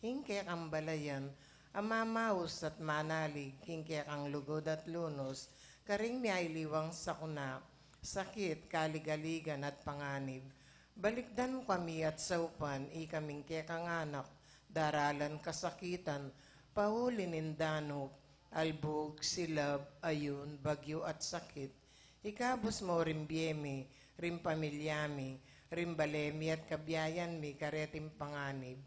hingke kang balayan, amamaus at manalig, hingke kang lugod at lunos, karing miyay liwang sakuna, sakit, kaligaligan at panganib. Balikdan kami at saupan, ikaming kekang anak, daralan kasakitan, paulin indanok, albog, silab, ayun, bagyo at sakit. Ikabos mo rimbiyemi, rimpamilyami, rimbalemi at kabiyayan mi karetim panganib.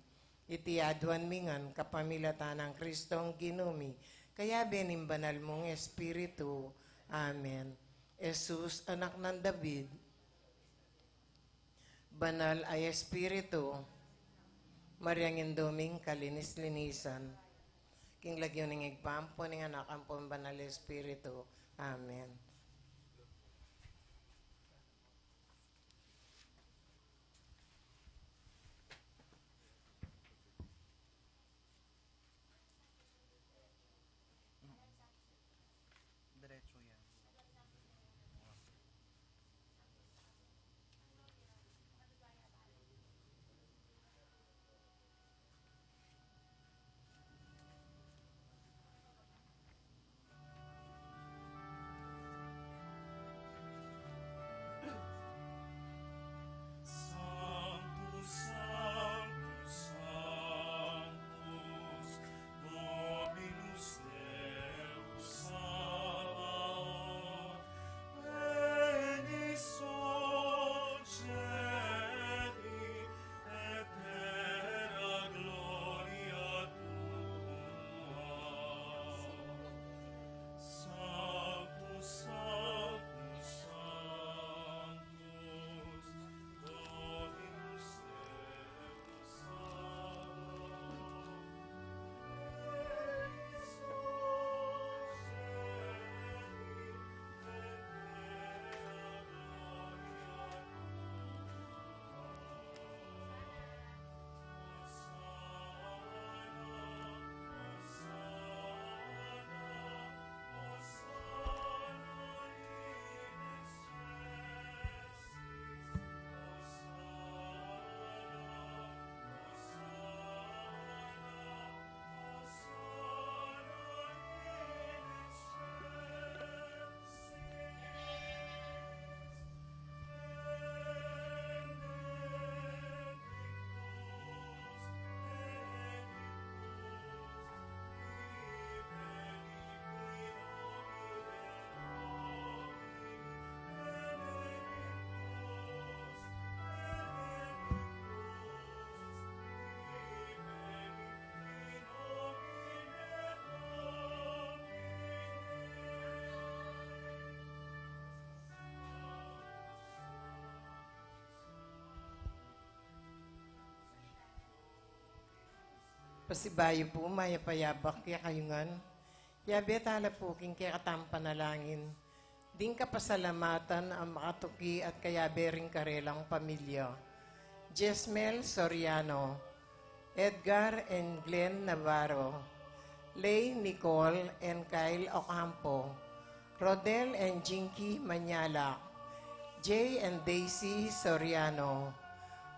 Iti aduan mingan kapamilatan ng Kristong ginumi, kaya benim banal mong Espiritu. Amen. Jesus, anak ng David, banal ay Espiritu, Mariang Indoming kalinis-linisan, king lagyo ning igpampo ning anak ang banal Espiritu. Amen. Diretso yan. Sanctus, Sanctus, Sanctus, Dominus Deus Sabaoth, Venis Celi, et terra gloria Tua. Sanctus, Sanctus, Sanctus, Dominus Deus Sabaoth, Venis Celi, et terra gloria Pasibayo po, mayapayabak kaya kayungan. Yabe tala po, king kaya katampanalangin. Ding kapasalamatan ang makatuki at kayabe ring karelang pamilya. Jesmel Soriano, Edgar and Glenn Navarro, Lay Nicole and Kyle Ocampo, Rodel and Jinky Manyalak, Jay and Daisy Soriano,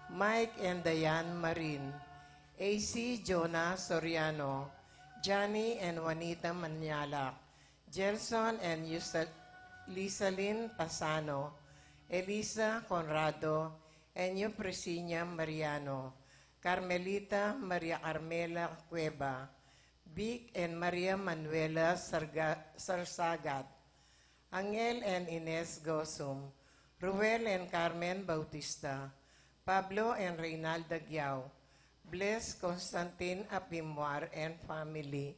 Mike and Diane Marin, AC Jonah Soriano, Johnny and Juanita Manyalak, Jelson and Lisalyn Pasano, Elisa Conrado, and Presinia Mariano, Carmelita Maria Carmela Cueva, Vic and Maria Manuela Sarsagat, Angel and Ines Gosum, Ruel and Carmen Bautista, Pablo and Reynalda Giao, Bless Constantine Apimwar and family,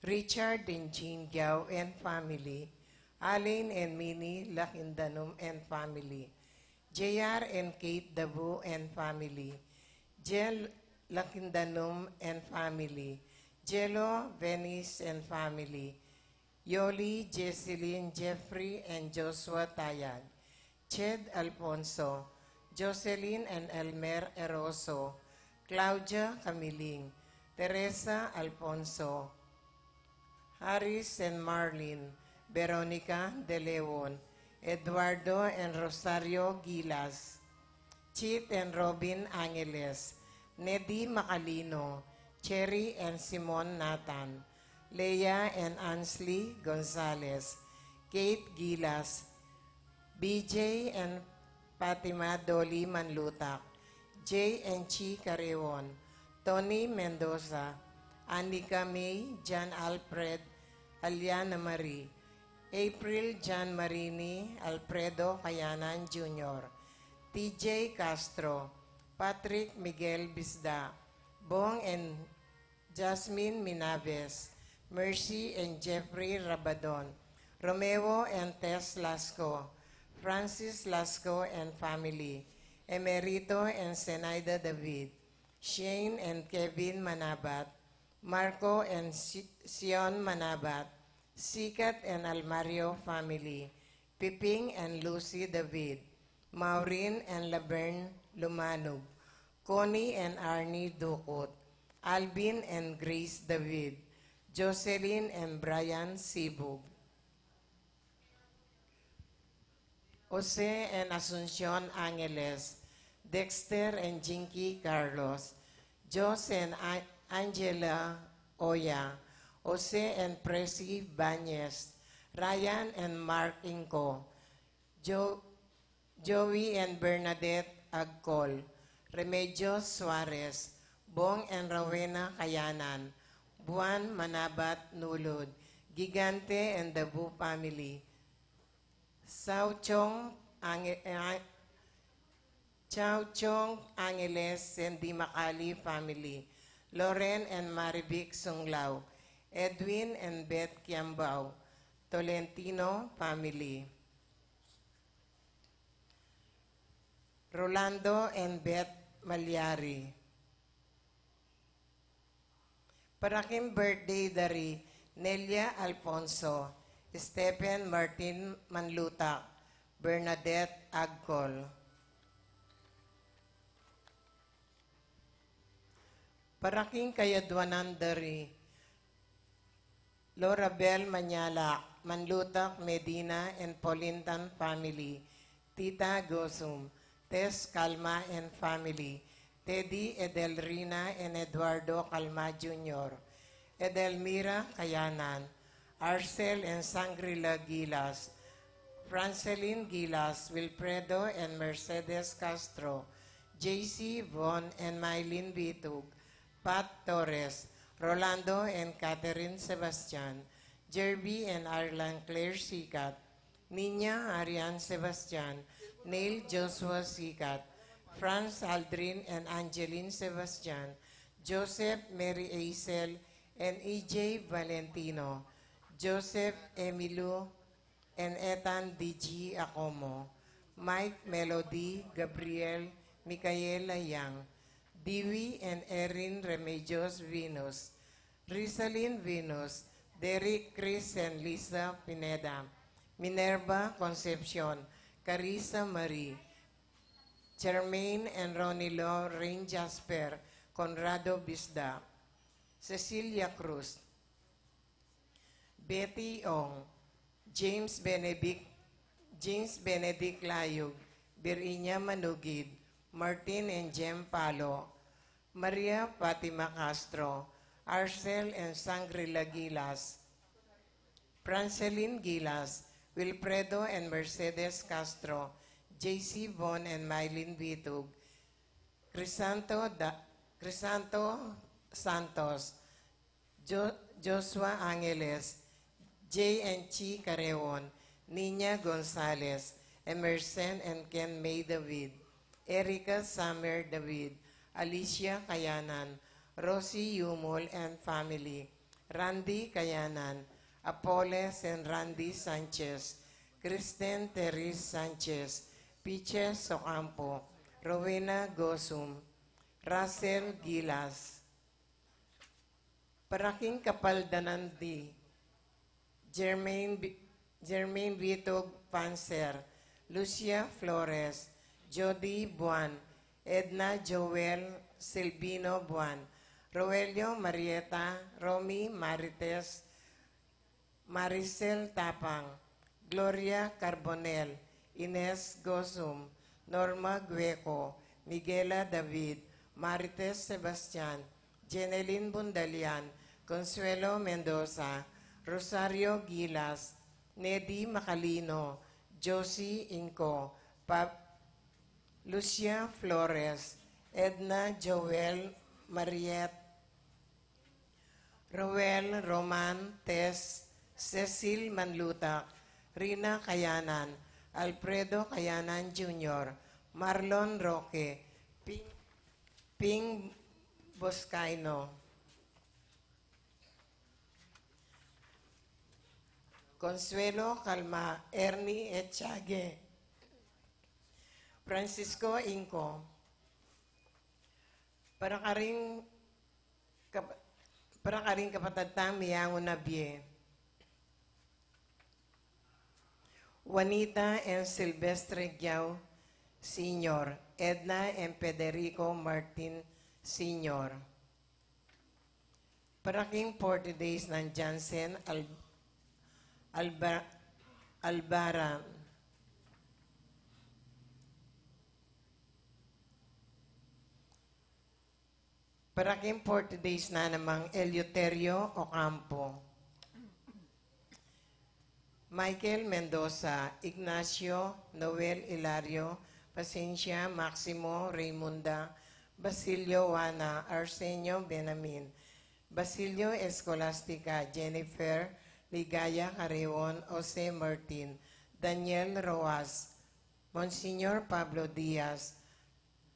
Richard and Jean Giao and family, Aline and Minnie Lakindanum and family, JR and Kate Dabu and family, Jel Lakindanum and family, Jello, Venice and family, Yoli, Jesseline, Jeffrey and Joshua Tayag, Ched Alfonso, Jocelyn and Elmer Eroso, Claudia Camiling, Teresa Alfonso, Harris and Marlene, Veronica De Leon, Eduardo and Rosario Gilas, Chit and Robin Angeles, Nedy Macalino, Cherry and Simon Nathan, Leah and Ansley Gonzalez, Kate Gilas, BJ and Fatima Dolly Manlutak, Jay and Chi Carewon, Tony Mendoza, Anika May, John Alfred, Aliana Marie, April John Marini, Alfredo Cayanan Jr., TJ Castro, Patrick Miguel Bisda, Bong and Jasmine Minaves, Mercy and Jeffrey Rabadon, Romeo and Tess Lasco, Francis Lasco and family, Emerito and Zenaida David, Shane and Kevin Manabat, Marco and Sion Manabat, Sikat and Almario family, Piping and Lucy David, Maureen and Laverne Lumanug, Connie and Arnie Ducot, Alvin and Grace David, Jocelyn and Brian Sibug, Jose and Asuncion Angeles, Dexter and Jinky Carlos, Jos and Angela Oya, Jose and Presi Banyes, Ryan and Mark Inco, Joey and Bernadette Agcol, Remedios Suarez, Bong and Rowena Kayanan, Buwan Manabat Nulod, Gigante and the Bu family, Sao Chong Angeles and Di Macali family, Loren and Marivic Sunglao, Edwin and Beth Kiambao, Tolentino family, Rolando and Beth Malyari. Paraking birthday dari Nelia Alfonso, Stephen Martin Manlutak, Bernadette Agcol. Paraking kayadwanan dari Laura Bell Manyalak, Manlutak Medina and Polintan family, Tita Gosum, Tess Calma and family, Teddy Edelrina and Eduardo Calma Jr., Edelmira Kayanan, Arcel and Sangrila Gilas, Francelin Gilas, Wilfredo and Mercedes Castro, JC Von and Mylene Bitug, Pat Torres, Rolando and Catherine Sebastian, Jerby and Arlan Claire Sikat, Nina Arian Sebastian, Neil Joshua Sikat, Franz Aldrin and Angeline Sebastian, Joseph Mary Aisel and EJ Valentino, Joseph Emilio and Ethan DG Acomo, Mike Melody, Gabriel, Micaela Yang, Dewey and Erin Remedios Venus, Rizalyn Venus, Derek Chris and Lisa Pineda, Minerva Concepcion, Carissa Marie, Jermaine and Ronilo Rain Jasper, Conrado Bisda, Cecilia Cruz, Betty Ong, James Benedict Layug, Birinya Manugid, Martin and Jem Palo, Maria Fatima Castro, Arcel and Sangrila Gilas, Francelin Gilas, Wilfredo and Mercedes Castro, JC Von and Mylene Bitug, Crisanto Santos, Joshua Angeles, J and Chi Carewon, Nina Gonzalez, Emerson and Ken May David, Erica Summer David, Alicia Kayanan, Rosie Yumol and family, Randy Kayanan, Apoles and Randy Sanchez, Kristen Teresa Sanchez, Piches Ocampo, Rowena Gosum, Russell Gilas, Paraking Kapaldanandi, Jermaine Bitog Panser, Lucia Flores, Jody Buan, Edna Joel Silvino Buan, Roelio Marieta, Romy Marites, Maricel Tapang, Gloria Carbonel, Ines Gosum, Norma Gueco, Miguela David, Marites Sebastian, Jeneline Bundalian, Consuelo Mendoza, Rosario Gilas, Nedy Macalino, Josie Inco, Lucia Flores, Edna Joel Mariette, Roel Roman Tess, Cecil Manlutak, Rina Kayanan, Alfredo Kayanan Jr., Marlon Roque, Ping Boscaino, Consuelo Calma, Ernie Echage, Francisco Inco, para karing kapatatang Miyango Nabie, Juanita and Silvestre Giao Sr., Edna and Federico Martin Sr. Paraking 40 days ng Jansen Albaran. Paraking 40 days na namang Eleuterio Ocampo. Michael Mendoza, Ignacio, Noel Hilario, Pacencia, Maximo, Raymunda, Basilio Juana, Arsenio Benamin, Basilio Escolastica, Jennifer, Ligaya Carreon, Jose Martin, Daniel Roas, Monsignor Pablo Diaz,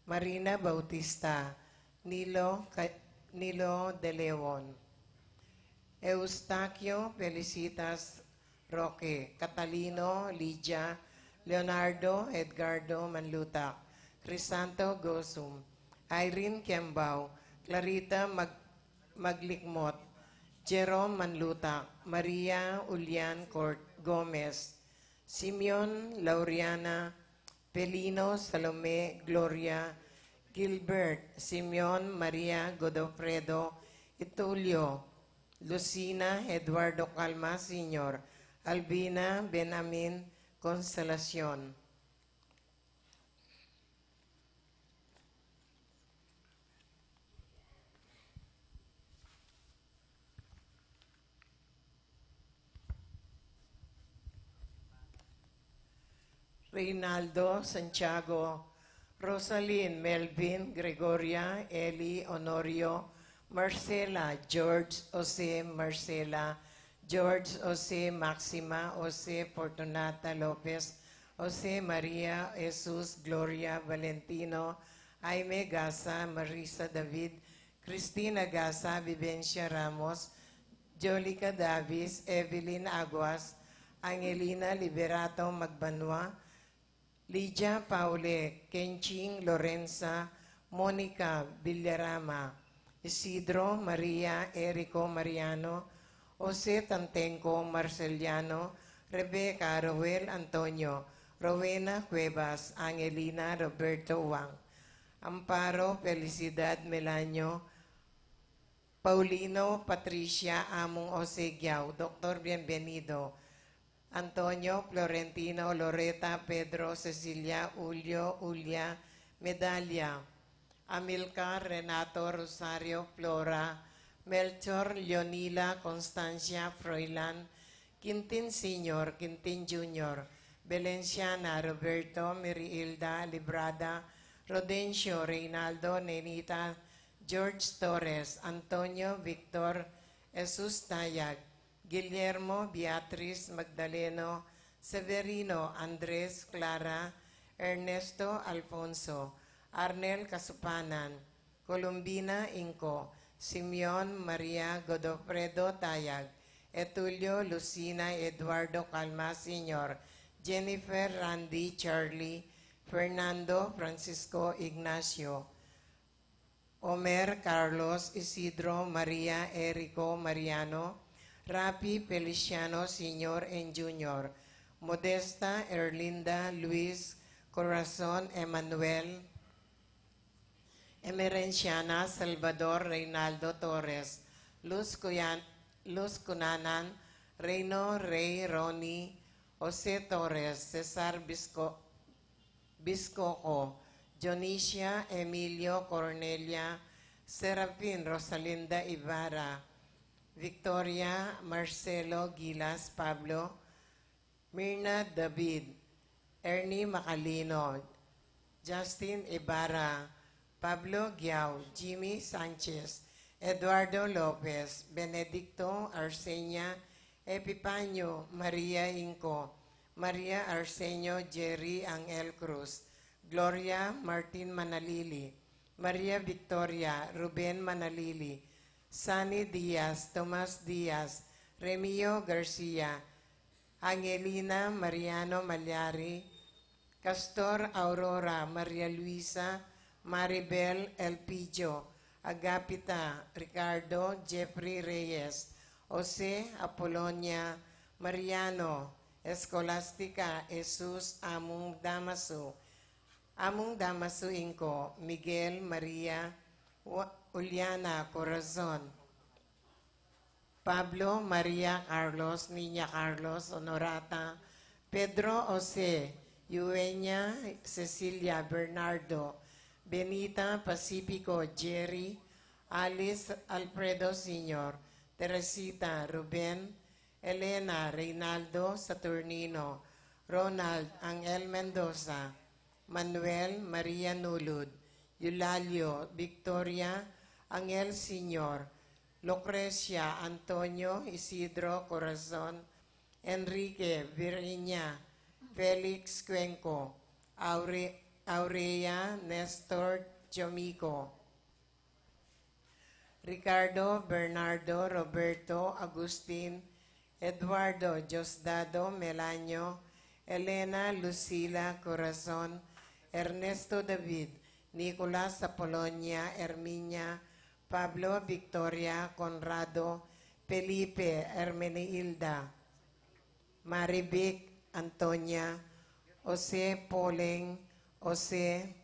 Marina Bautista, Nilo De Leon, Eustaquio Felicitas Roque, Catalino Lidia, Leonardo Edgardo Manlutak, Crisanto Gosum, Irene Kembao, Clarita Maglikmot, Jerome Manlutak, Maria Ulian Gomez, Simeon Laureana, Pelino Salome Gloria, Gilbert, Simeon Maria Godofredo, Itulio, Lucina Eduardo Calma Sr., Albina Benamin Consolacion. Reynaldo Santiago, Rosalyn, Melvin, Gregoria, Eli, Honorio, Marcela, George, Jose, Marcela, George, Jose, Maxima, Jose, Fortunata Lopez, Jose Maria, Jesus, Gloria, Valentino, Jaime Gasa, Marisa David, Cristina Gasa, Vivencia Ramos, Jolica Davis, Evelyn Aguas, Angelina Liberato Magbanwa, Lydia Paule, Kenching Lorenza, Monica Villarama, Isidro Maria Erico Mariano, Jose Tantenco Marceliano, Rebecca Roel Antonio, Rowena Cuevas, Angelina Roberto Wang, Amparo Felicidad Melanio, Paulino Patricia Among Jose Giao, Dr. Bienvenido, Antonio Florentino Loreta Pedro Cecilia Julio Ulia Medalla, Amilcar Renato Rosario Flora, Melchor Leonila Constancia Froilan, Quintin Sr., Quintin Jr., Valenciana Roberto Miriilda Librada, Rodencio Reynaldo Nenita, George Torres, Antonio Victor Jesus Tayag, Guillermo Beatriz Magdaleno, Severino Andres Clara, Ernesto Alfonso, Arnel Kasupanan, Columbina Inco, Simeon Maria Godofredo Tayag, Etulio Lucina Eduardo Calma Sr., Jennifer Randy Charlie, Fernando Francisco Ignacio, Omer Carlos Isidro Maria Erico Mariano, Rapi Feliciano Sr. and Jr., Modesta Erlinda Luis Corazon Emanuel, Emerenciana Salvador Reynaldo Torres, Luz Cunanan, Reyno Rey Ronnie, Jose Torres, Cesar Biscoco, Dionisia Emilio Cornelia, Serafin Rosalinda Ibarra, Victoria Marcelo Gilas Pablo, Mirna David, Ernie Macalino, Justin Ibarra, Pablo Giao, Jimmy Sanchez, Eduardo Lopez, Benedicto Arseña, Epipanyo, Maria Inco, Maria Arsenio Jerry Angel Cruz, Gloria Martin Manalili, Maria Victoria Ruben Manalili, Sunny Diaz, Tomas Diaz, Remio Garcia, Angelina Mariano Malyari, Castor Aurora, Maria Luisa, Maribel Elpidio, Agapita, Ricardo, Jeffrey Reyes, Jose Apolonia, Mariano, Escolastica, Jesus Among Damaso Inco, Miguel Maria, Uliana Corazon, Pablo Maria Carlos, Niña Carlos Honorata, Pedro Jose, Eugenia Cecilia Bernardo, Benita Pacifico Jerry, Alice Alfredo Sr., Teresita Ruben, Elena Reynaldo Saturnino, Ronald Angel Mendoza, Manuel Maria Nulud, Eulalio Victoria Angel Sr., Lucrecia Antonio Isidro Corazon, Enrique Virginia, Felix Cuenco, Aurea Nestor Jomico, Ricardo Bernardo Roberto Agustin, Eduardo Diosdado Melanio, Elena Lucila Corazon, Ernesto David, Nicolas Apolonia Herminia, Pablo Victoria Conrado, Felipe Hermenilda, Marivic Antonia, Jose Poleng, Jose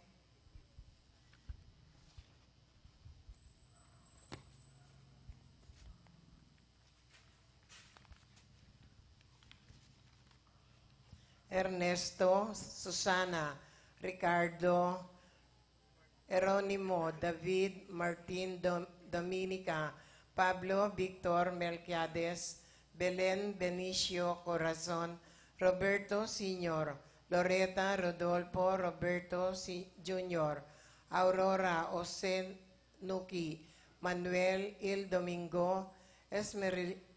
Ernesto, Susana, Ricardo, Eronimo, David, Martin, Dominica, Pablo, Victor, Melquiades, Belen, Benicio, Corazon, Roberto Sr., Loreta, Rodolfo, Roberto Jr., Aurora, Jose Nuki, Manuel, Il Domingo,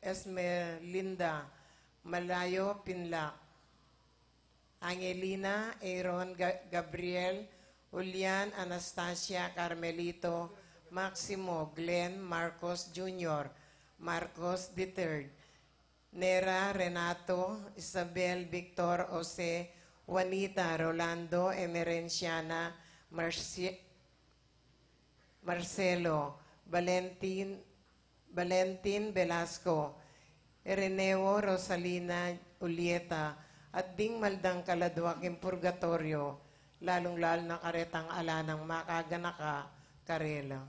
Esmerlinda, Malayo, Pinlac, Angelina, Aaron, Gabriel, Julian, Anastasia, Carmelito, Maximo, Glenn, Marcos Jr., Marcos III, Nera, Renato, Isabel, Victor, Jose, Juanita, Rolando, Emerenciana, Marcelo, Valentin Velasco, Ireneo, Rosalina, Julieta, at ding maldang kaladwaking purgatorio, lalong-lalo na karetang ala ng makaganaka, karela.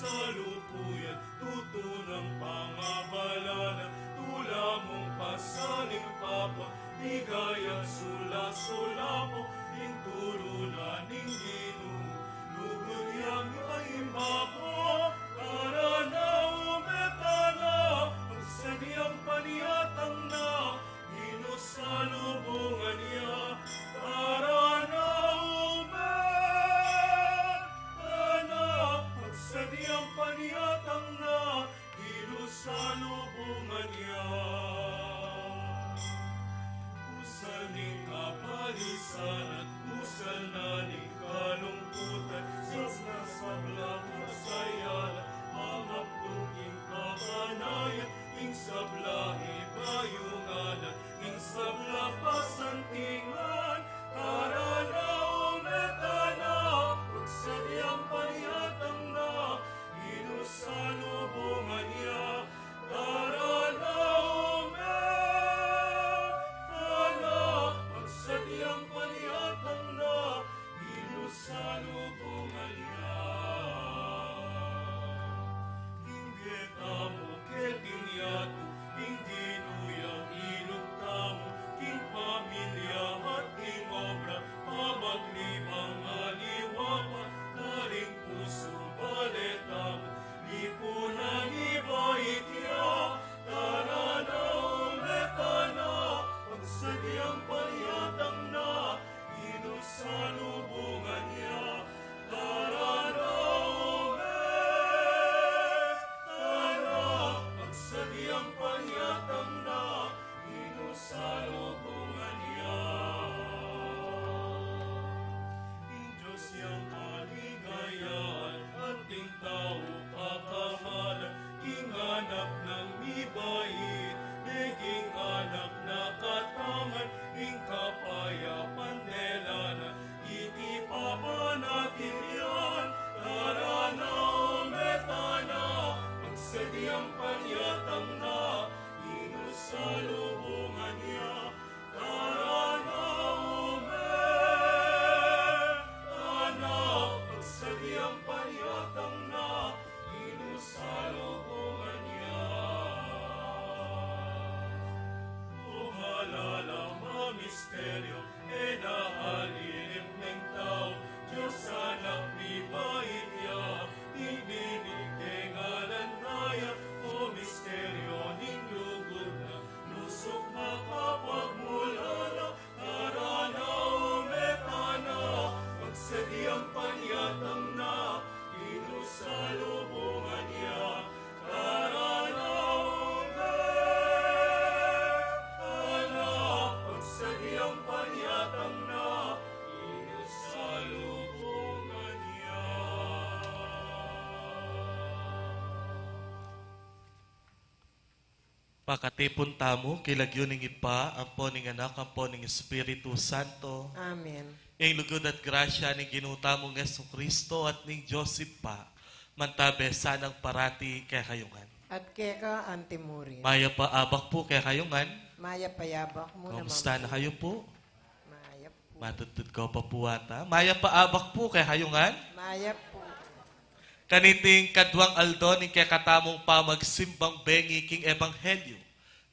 kasalukuyan, tutunang pangabalanan, tula mong pasaling papa, ligayang sula-sulapo, inturunan ng Ginoo, lugod yang imbako, para na umetana, magsadyang paniyatang na, inusalubungan niya, para na umetana, magsadyang paniyatang na, inusalubungan niya. Usal ni kapalisan at usal na ni kalungkutan, sasablang masayalan, mamaptungking kapanayan, ing sablahi bayunganan, ing sabla pasantingan, karana umetana, magsadyang paniyatang na, inusalubungan niya, karana umetana, magsadyang paniyatang na, inusalubungan niya. Inggeta mo keting yato, hindi nuyang inugtamo, king pamilya at king obra, pamaglibang aliwapa, karing puso baletamo, lipunan ibait niya, tarana umetana, pagsadyang paniyatang na, inusalubungan niya, tarana umetana, pagsadyang paniyatang na, inusalubungan niya. Ing Diyos yang kaligayahan, ating tao kakamalan, king anak ng mibait, naging anak na katangan, ing kapayapan nelanan, iti papanatin yan, tarana umetana, magsadyang paniyatang na, inusalubungan niya, tarana umetana, magsadyang paniyatang na, inusalubungan niya. Umalala misteryo, nahalilip ng tao, Diyos anak ni bait niya, ibinigay ngalan naya, o misteryo ning lugod na, lusok na kapagmulala, tarana umetana, magsadyang paniyatang na, inusalubungan niya, tarana umetana, magsadyang paniyatang na, inusalubungan niya. Pakatipon tamo, kilagyo ning ipa, ampo ning anak, ampo ning Espiritu Santo, Amen. ing lugod at grasya ni ginutamong Yesu Kristo at ning Diyos ipa, mantabe sanang parati kay kayungan. At keka antimurin. Maya pa abak po kay kayungan, Maya payabak mo naman. kamusta na kayo po? Maya po. Matutod ko pa po ata. Maya pa abak po kay kayungan, Maya po. kaniting kadwang aldo ning kay katamong pamagsimbang bengi king ebanghelyo,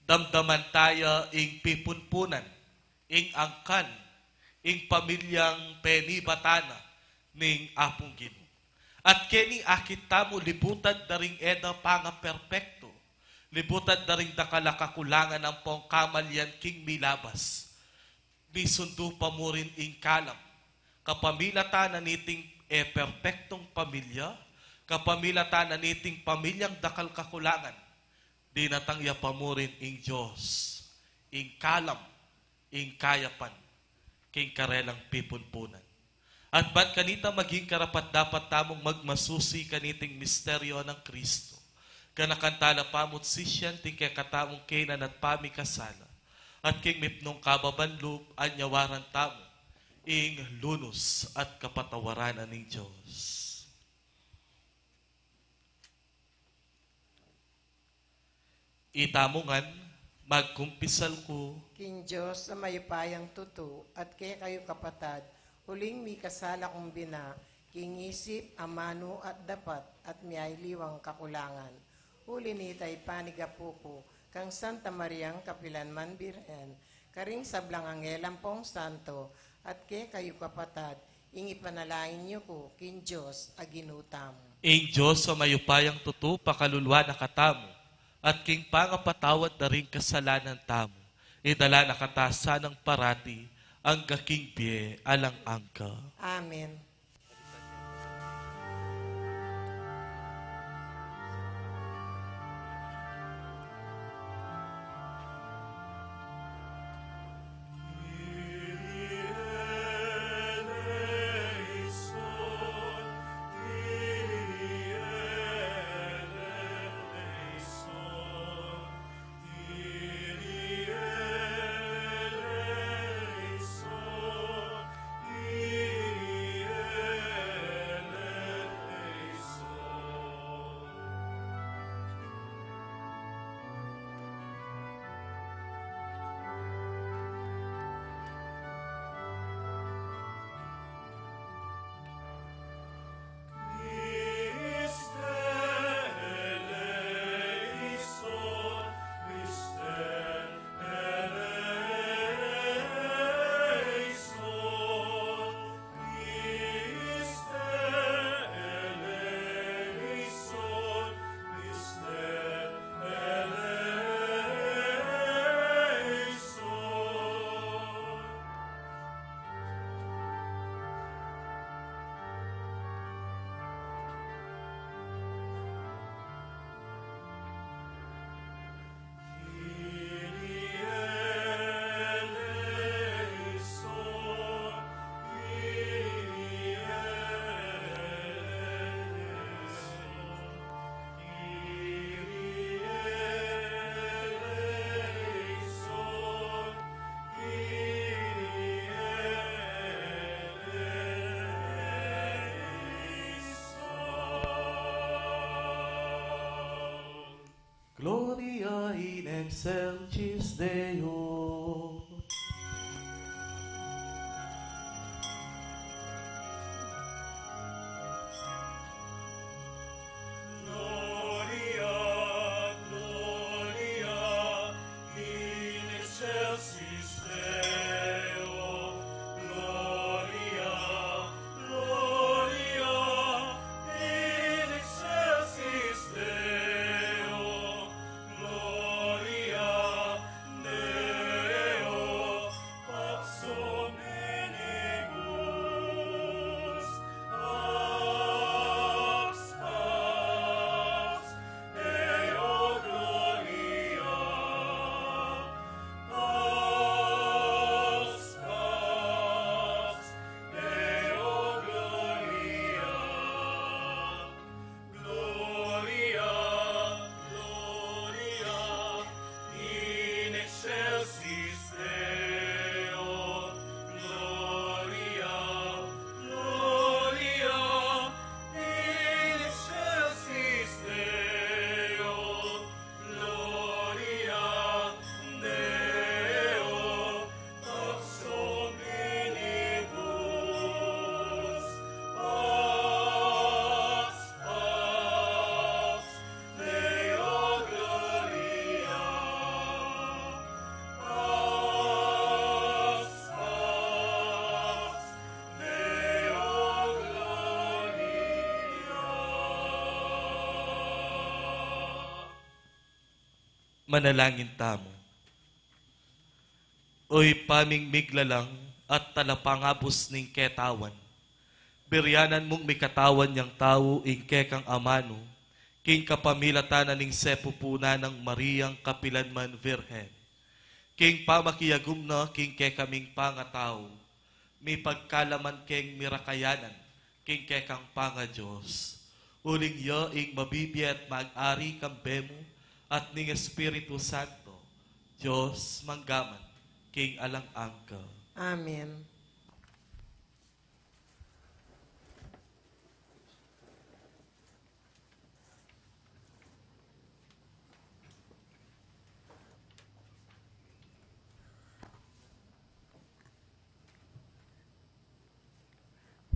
damdaman tayo ing pipunpunan, ing angkan, ing pamilyang penibatana, ning apong Ginoo. At kini akit tamo libutad daring eda panga perpekto, libutad daring dakala kakulangan ang pong kamalyan king milabas, bisundo pa mo rin ing kalam, kapamilata na niting perpektong pamilya, kapamilata na niting pamilyang dakal kakulangan, dinatangya pa mo rin ing Diyos, ing kalam, ing kayapan, king karelang pipunpunan. At ba't kanita maging karapat dapat tamong magmasusi kaniting misteryo ng Kristo, kanakantala pamot sisyan ting kay katamong kenan at pamikasala, at king mipnong kababanlog anyawaran tamo, ing lunos at kapatawaran ng Diyos. Itamongan, magkumpisal ko, King Diyos sa mayupayang tuto at kay kayo kapatad, huling mi kasala kong bina, king isip, amano at dapat, at miyay liwang kakulangan. Uli nitay panigapupo, kang Santa Mariang Kapilanman Birhen, karing sablang angelang pong santo, at ke kayo kapatad, ingi panalain niyo ko, kin Diyos, aginutam. Ing Diyos sa mayupayang tutu, pakalulwa na katamo, at king pangapatawad na rin kasalanan tamo, idala na katasa ng parati, ang gaking biye alang angka. Amen. Gloria in excelsis Deo. Gloria, Gloria, in excelsis Deo. Gloria, Gloria, in excelsis Deo. Gloria Deo, pax hominibus. Pax, pax, Deo gloria. Pax, pax, Deo gloria. Gloria, Gloria, in excelsis Deo. Gloria, Gloria, in excelsis Deo. Gloria Deo, pax hominibus. Pax, pax, Deo gloria. Pax, pax, Deo gloria. Manalangin tamo. Oy paming miglalang at talapangabos ning ketawan. Biryanan mong may katawan niyang tao ing kekang amano, king kapamilatan ning sepupuna ng Mariang Kapilanman Virhen. King pamakiyagum na king kekaming pangatao, may pagkalaman keng mirakayanan, king kekang panga Diyos. Uling ya ing mabibi at mag-ari kambemo at ning Espiritu Santo, Diyos manggaman, king alang angka. Amen.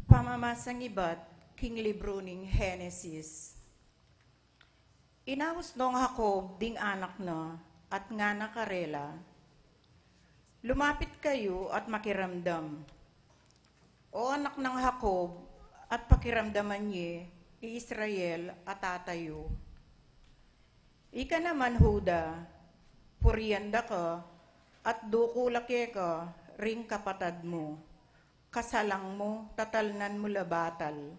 Pamamasang iba't king libro ning Henesis. Inawas nung Jacob ding anak na at nga nakarela. Lumapit kayo at makiramdam. O anak ng Jacob at pakiramdaman niya, Israel at tatayo. Ika naman Huda, puryanda ka at dukulake ka ring kapatad mo. Kasalang mo, tatalnan mo labatal.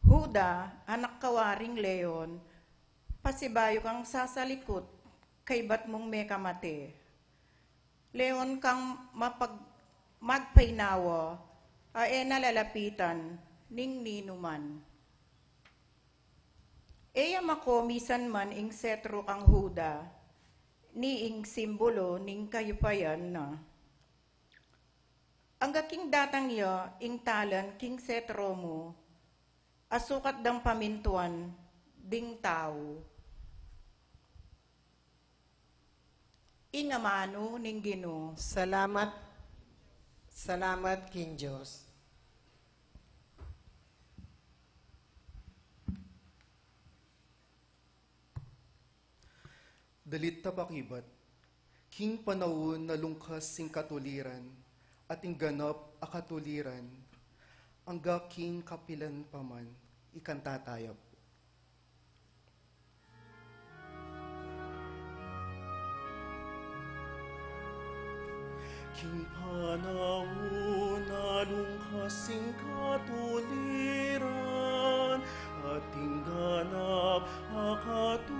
Huda, anak kawaring leon, pasibayo kang sasalikot, kay bat mong may kamate. Leon kang magpainawa, ae nalalapitan, ning ninuman. Eya makomisan man ing setro kang Huda, ni ing simbolo ning kayupayan na. Ang king datang ya, ing talan king setro mo, asukat dang pamintuan, ding tao. Ingamano ning Ginoo. Salamat, salamat King Diyos. Dalit tapakibat, king panahon na lungkas sing katuliran, at ing ganap a katuliran, angga king kapilan paman, ikanta tayo. King panahon na lungkas sing katuliran, at ing ganap a katuliran,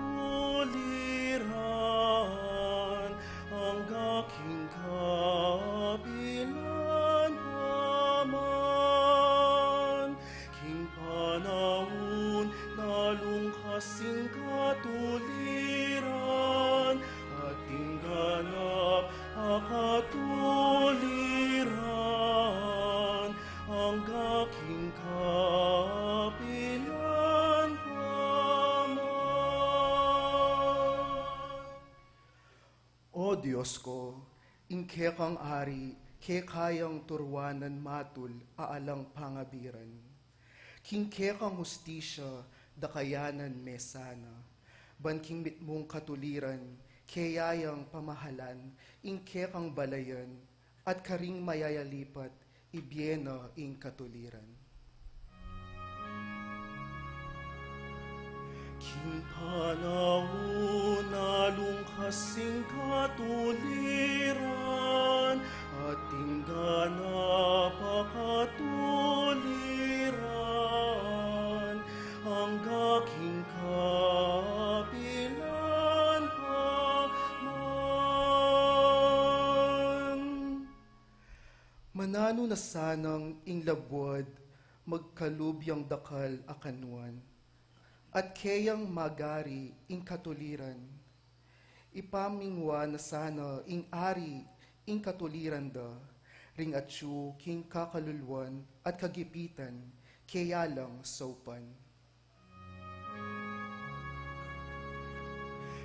angga king kapilan paman. King panahon na lungkas sing katuliran, at ing ganap a katuliran, angga king kapilan paman. O Diyos ko, ingke kang ari, ke kayang turwanan matul aalang pangabiran. Kingke kang hustisya, dakayanan mesana. Banking mitmong katuliran, kayayang pamahalan, ingke kang balayan, at karing mayayalipat, ibyena ing katuliran. King panahon na lungkas sing katuliran, at ganap a katuliran, angga king kapilan paman. Manano na sanang ing labwad, magkalubyang dakal akanuan, at kayang magari ing katuliran. Ipamingwa na sana ing ari ing katuliran da, ring atsu king kakalulwan at kagipitan, kaya lang saupan.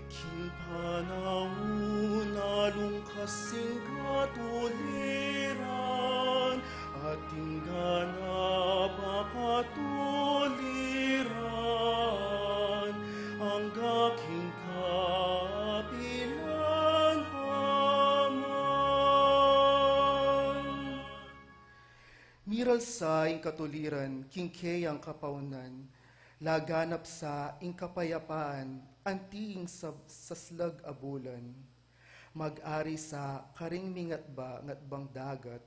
King panahon na lungkas sing katuliran, at ing ganap a katuliran, angga king kapilan paman. Miral sa ing katuliran, king kayang kapaunan, laganap sa ing kapayapaan, antiing saslag abulan. Mag-ari sa karing mingatba ngatbang dagat,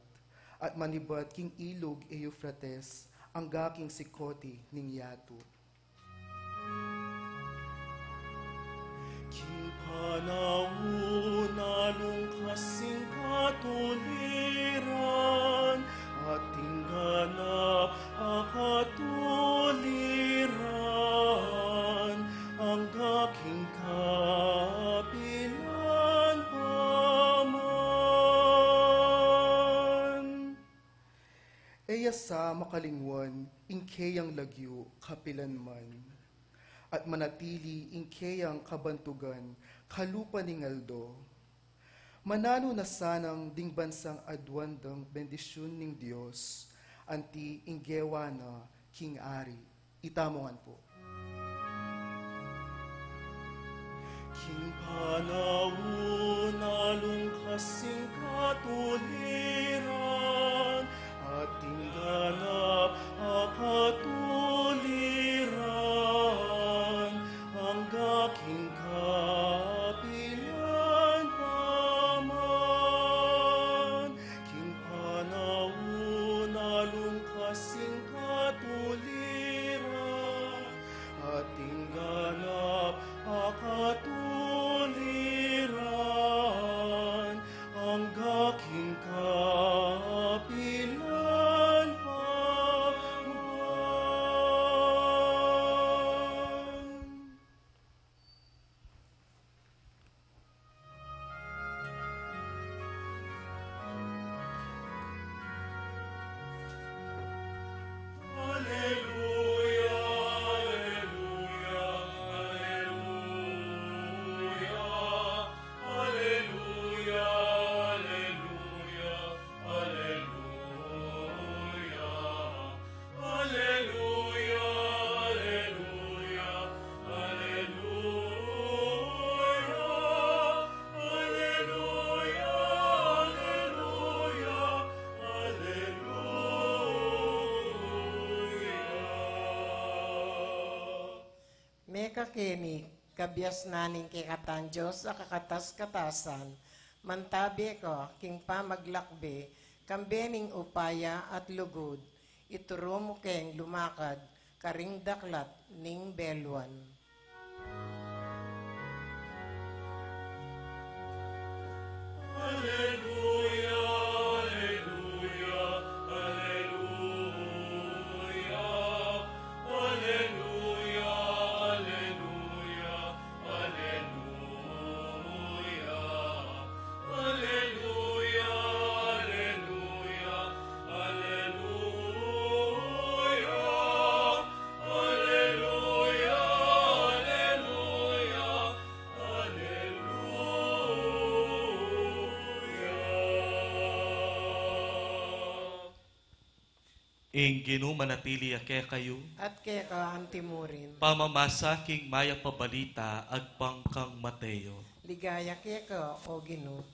at manibat king ilog e Euphrates, ang gaking sikoti ning yato. King panahon na lungkas sing katuliran, at tingganap a katuliran, ang gaking kapilan paman. Eya sa makalingwan, ingkeyang lagyo, kapilan man, at manatili ingkeyang kabantugan, kalupa ning aldo. Manano na sanang ding bansang adwandang bendisyon ning Diyos, anti inggewa na king ari. Itamongan po. King panahon kasing katuliran, ating ganap akatuliran, ang aking kapilan paman. King panahon kasing katuliran, ating ganap akatuliran, ang aking kapilan paman. Alleluia, alleluia, alleluia, alleluia, alleluia, alleluia, alleluia, alleluia, alleluia, alleluia, alleluia. Meka kini, kabias naning kikatan Diyos sa kakatas-katasan, mantabi ko, king pamaglakbe, kambening upaya at lugod, ituro mo keng lumakad, karing daklat ning belwan. Alleluia, alleluia, alleluia, alleluia, alleluia, alleluia, alleluia, alleluia, alleluia, alleluia, alleluia. Ing ginumanatili ake kayo, At keka antimurin, pamamasa king maya pabalita agpang kang Mateo. ligaya keka o Ginu.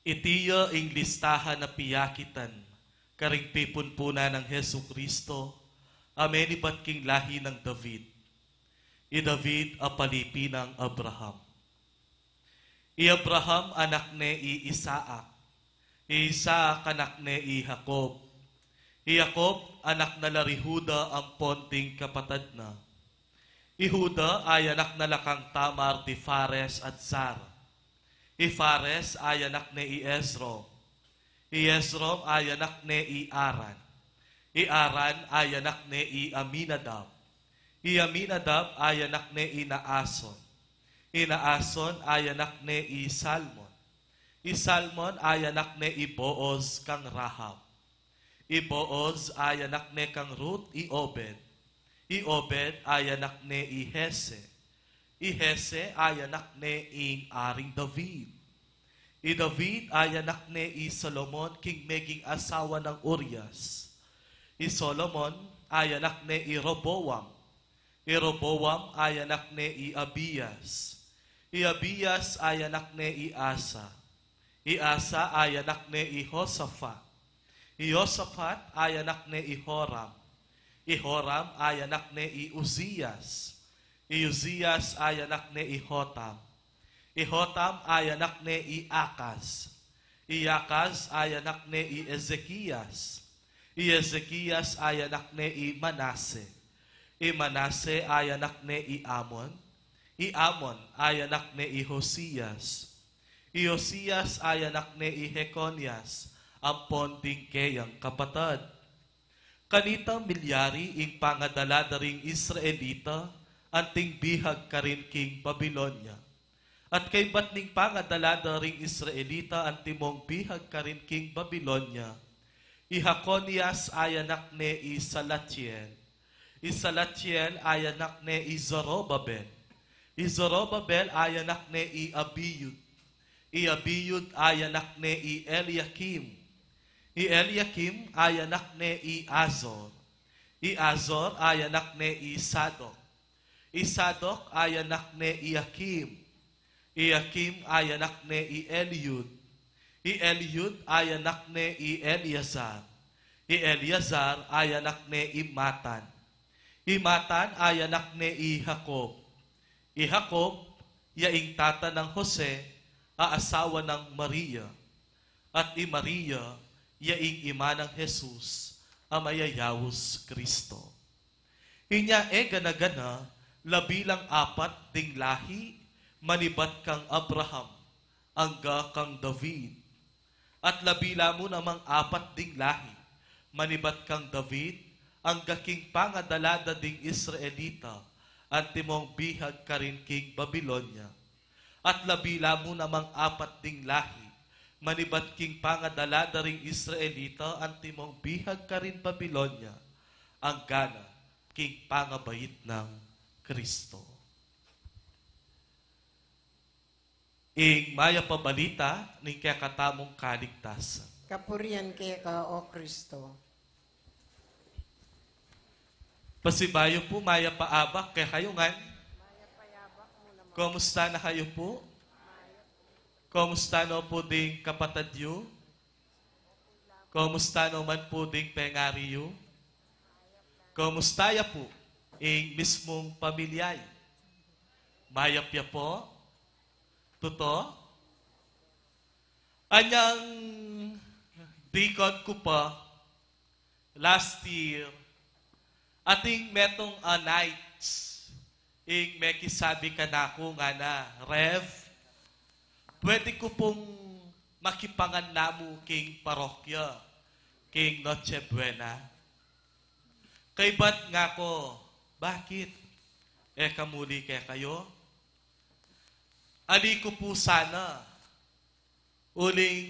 Itiya ing listahan na piyakitan, karing pipunpuna ng Hesu Kristo, amen iba't king lahi ng David. I David a palipi ng Abraham. I Abraham anak ne i Isaac. I Isaac anak ne i Jacob. I Jacob anak na Larihuda ang ponting kapatad na. I Huda ay anak na lakang Tamar ti Fares at Zara. I Fares ay anak ni Esrom. I Esrom ay anak ni Aran. I Aran ay anak ni Aminadab. I Aminadab ay anak ni Naason. I Naason ay anak ni Salmon. I Salmon ay anak ni Booz kang Rahab. I Booz ay anak ni kang Ruth i Obed. I Obed ay anak ni Hese. I Hese ay anak ni Aring David. I David ay anak ni Solomon, king meging asawa ng Urias. I Solomon ay anak ni Roboam. I Roboam ay anak ni Abias. I Abias ay anak ni Asa. I Asa ay anak ni Josaphat. I Josaphat ay anak ni Horam. I Horam ay anak ni Uzias. I Uzias ay anak ni Hotam. I Hotam ay anak ni Akas. I Akas ay anak ni Ezekias. I Ezekias ay anak ni Manase. I Manase ay anak ni Amon. I Amon ay anak ni Hosias. I Hosias ay anak ni Jeconias, ang ponting kayang kapatad. Kanita milyari ing pangadala ring Israelita, anting bihag karin king Babilonia. At kay batning pangadala ring Israelita, antimong bihag karin king Babilonia, Ihakonias ay anak ni Salatiel. Salatiel ay anak ni Zorobabel. Zorobabel ay anak ni Abiyud. Abiyud ay anak ni Eliakim. Eliakim ay anak ni Azor. Azor ay anak ni Sadok. Sadok ay anak ni Iakim. Iakim ay anak ni Eliud. Eliud ay anak ni Eleazar. Eleazar ay anak ni Matan. Matan ay anak ni Jacob. Jacob, yaing tata ng Jose, aasawa ng Maria. At Maria, yaing ima ng Jesus, amayayawos Kristo. Inya ganagana, labilang apat ding lahi, manibat kang Abraham, angga kang David. At labila mo namang apat ding lahi, manibat kang David, angga king pangadalada ding Israelita, at timong bihag ka rin king Babylonia. At labila mo namang apat ding lahi, manibat king pangadalada ring Israelita, at timong bihag ka rin Babylonia, ang gana king pangabayit ng Kristo. Ing maya pabalita ning kaya katamong kaligtasan. Kapurian kay ka, O Kristo. Pasibayo po, maya paabak kay kayo ngan. Kumusta na kayo po? Kumusta no po ding kapatadyo? Kumusta no man po ding pengariyo? Kumusta ya po ing mismong pamilyay? Mayap ya po? Totoo? Anyang dikon ko pa last year ating metong nights ing mekisabi ka na ako nga na, Rev, pwede ko pong makipangan namo king parokya, king Noche Buena. Kay ba't nga ko, bakit? Kamuli kaya kayo? Ali ko po sana, uling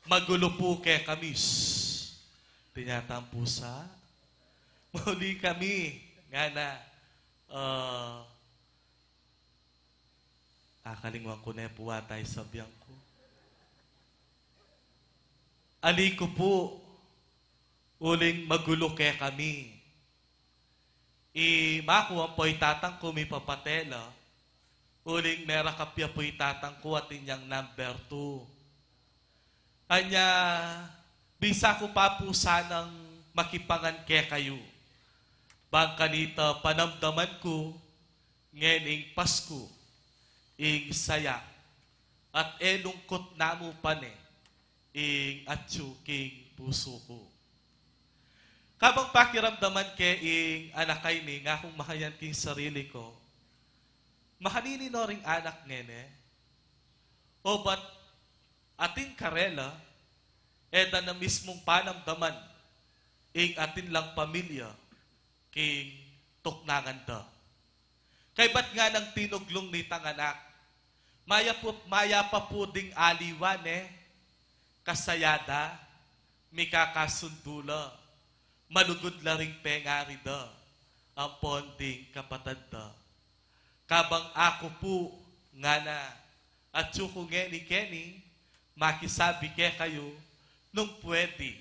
magulo po kay kamis. Tinyatang pusa. Muli kami, nga na, kakalingwan ko na po tayo sa biyang ko. Ali ko po, uling magulo kay kami. Makuha po itatang ko may papatela, uling mera kapya po itatang ko at inyang number 2. Anya, bisa ko pa po sanang makipangan kay kayo. Bang kanita panamdaman ko, ngening Pasko, ing saya, at lungkot namo pane, ing atsu king puso ko. Kabang pakiramdaman ke ing anakay ni, nga kung mahayan king sarili ko, mahanini no ring anak ngene, o ba't ating karela, eda na mismong panamdaman, ing atin lang pamilya, king tuknangan da. Kay ba't nga nang tinuglong ni tanganak, maya pa po ding aliwan kasayada, mikakasundula, malugod la ring pengari da, ang ponding kapatad da. Kabang ako po nga na, at suko ngeni-keni, makisabi ke kayo, nung pwede,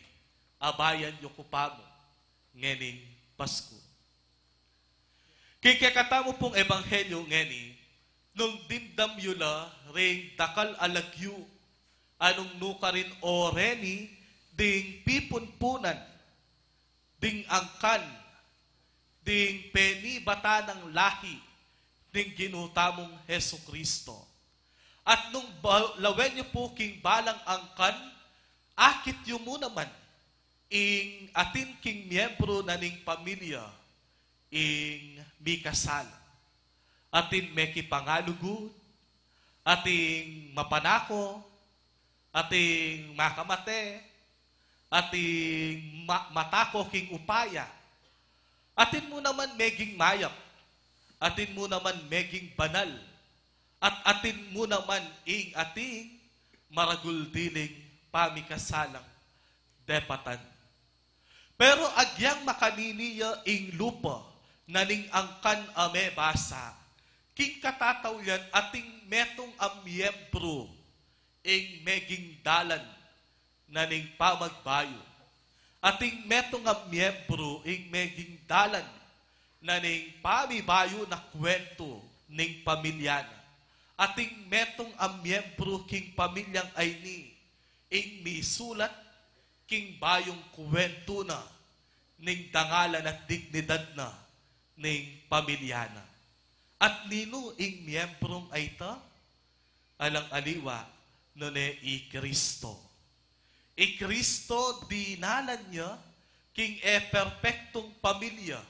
abayan nyo ko pa mo, ngening Pasko. Kikakata mo pong ebanghelyo ngeni, nung dimdam yula, ring dakal alagyu, anong nuka rin oreni, ding pipunpunan, ding angkan, ding peni bata ng lahi, ding ginutamong Heso Kristo. At nung lawen niyo po king balang angkan, akit yu mo naman, ing atin king miyembro na ning pamilya, ing mikasal. Atin meki pangalugod, ating mapanako, ating makamate, ating matako king upaya. Atin mo naman meging mayap, atin mo naman meging banal, at atin mo naman ing ating maraguldiling pamikasalang depatan. Pero agyang makaniniya ing lupa, naning angkan ame basa, king katatawyan ating metong amyembro, ing meging dalan na ning pamagbayo. Ating metong nga miyembro ing meging dalan na ning pamibayo na kwento ning pamilyana. Ating metong ang miyembro king pamilyang ay ni ing misulat king bayong kwento na ning dangalan at dignidad na ning pamilyana. At nino ing miyembrong ay ta? Alang aliwa no ne i Kristo. I Kristo dinalan niya king perpektong pamilya.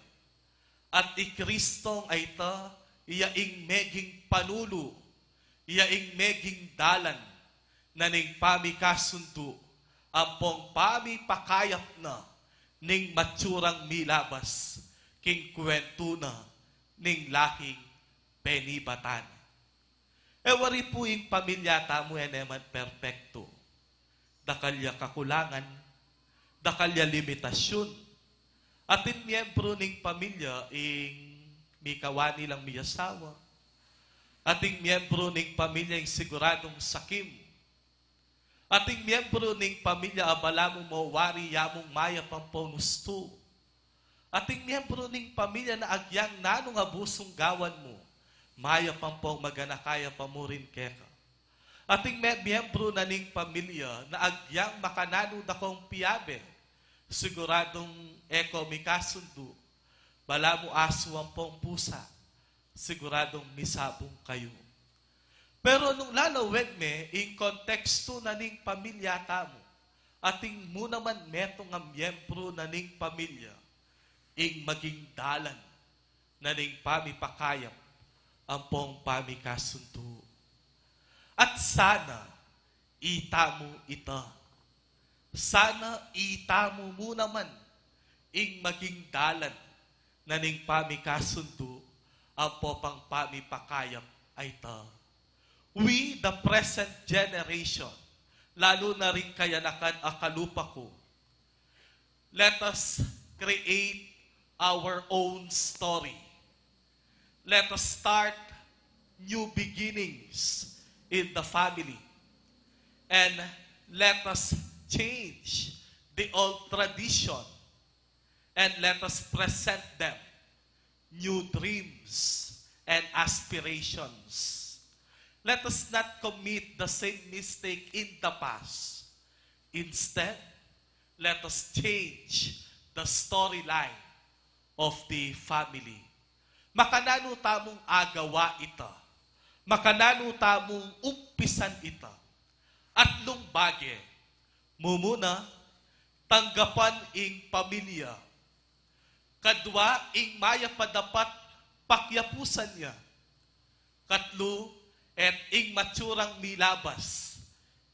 At i Kristo ay ta iya ing meging panulo, iya ing meging dalan na ning pamikasundo ampong pamipakayap na ning matsurang milabas king kwento na ning lahing penibatan. Wari po yung pamilya tamo eneman perfecto. Dakalya kakulangan, dakalya limitasyon. Atin miyembro ning pamilya ing mikawani lang miyasawa. Ating miyembro ning pamilya ing siguradong sakim. Ating miyembro ning pamilya abala mo mawari yamong maya pamponusto. Ating miyembro ning pamilya na agyang nanong abusong gawan mo. Maya pampong maganakaya pamurin keka. Ating miyembro na ning pamilya na agyang makanano dakong piyabe. Siguradong eko mikasundo. Bala mo aso ang pong pusa. Siguradong misabong kayo. Pero nung lalawed me, in konteksto na ning pamilya tamo, ating muna man metong ang miyembro na ning pamilya, ing maging dalan na ning pamipakayap ang pong pamikasundo. At sana, itamo ita. Sana itamo mo naman ing maging dalan na ning pamikasundo ang popang pamipakayap ay ta. We, the present generation, lalo na rin kayanakan akalupa ko, let us create our own story. Let us start new beginnings in the family. And let us change the old tradition. And let us present them new dreams and aspirations. Let us not commit the same mistake in the past. Instead, let us change the storyline of the family. Makanano tamong agawa ita. Makanano tamong umpisan ita. At lumbage, mumuna, tanggapan ing pamilya. Kadwa ing maya padapat pakyapusan niya. Katlo, et ing matsurang milabas.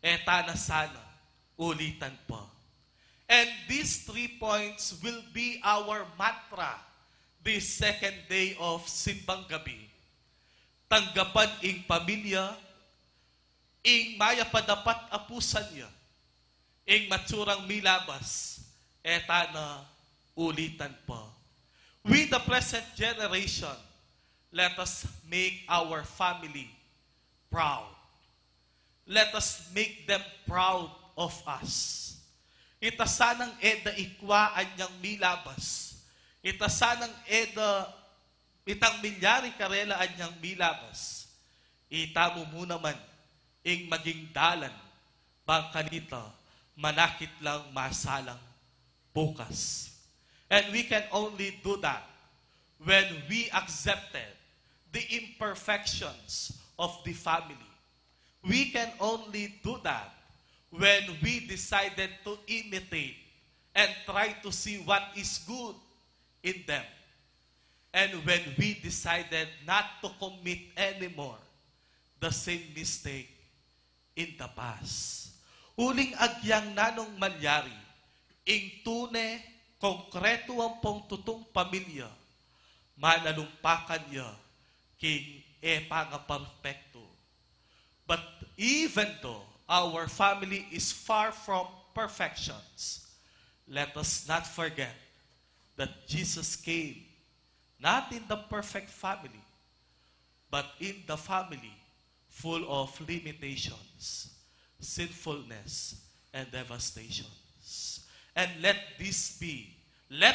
Eta na sana, ulitan pa. And these 3 points will be our mantra this second day of Simbang Gabi. Tanggapan ing pamilya, ing maya padapat apusan niya, ing matsurang milabas, eta na ulitan pa. We, the present generation, let us make our family proud. Let us make them proud of us. Ita sanang eda ikwa anyang milabas. Ita sanang eda itang milyari karela anyang milabas. Ita mo muna man ing maging dalan bang kanita manakit lang masalang bukas. And we can only do that when we accepted the imperfections of the family. We can only do that when we decided to imitate and try to see what is good in them. And when we decided not to commit anymore the same mistake in the past. Uling agyang nanong malyari, ing tune, konkreto ang pong tutong pamilya, manalumpakan niya, king nga perfecto. But even though our family is far from perfections, let us not forget that Jesus came not in the perfect family, but in the family full of limitations. sinfulness, and devastations. And let